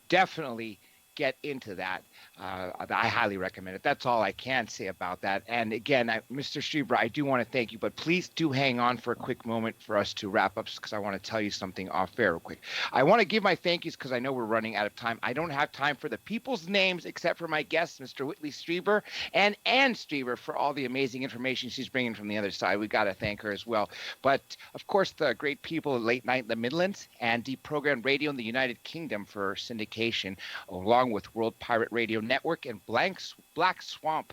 definitely get into that. I highly recommend it. That's all I can say about that. And again, Mr. Strieber, I do want to thank you, but please do hang on for a quick moment for us to wrap up, because I want to tell you something off air real quick. I want to give my thank yous because I know we're running out of time. I don't have time for the people's names except for my guest, Mr. Whitley Strieber, and Ann Strieber, for all the amazing information she's bringing from the other side. We got to thank her as well. But of course, the great people at Late Night in the Midlands and Deprogrammed Radio in the United Kingdom for syndication, along with World Pirate Radio Network and Black Swamp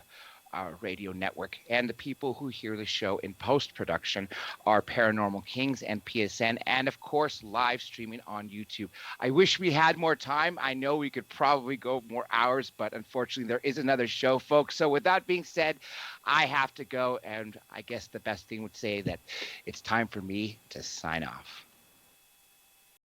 Radio Network, and the people who hear the show in post-production are Paranormal Kings and PSN, and of course live streaming on YouTube. I wish we had more time. I know we could probably go more hours, but unfortunately there is another show, folks. So with that being said, I have to go, and I guess the best thing would say that it's time for me to sign off.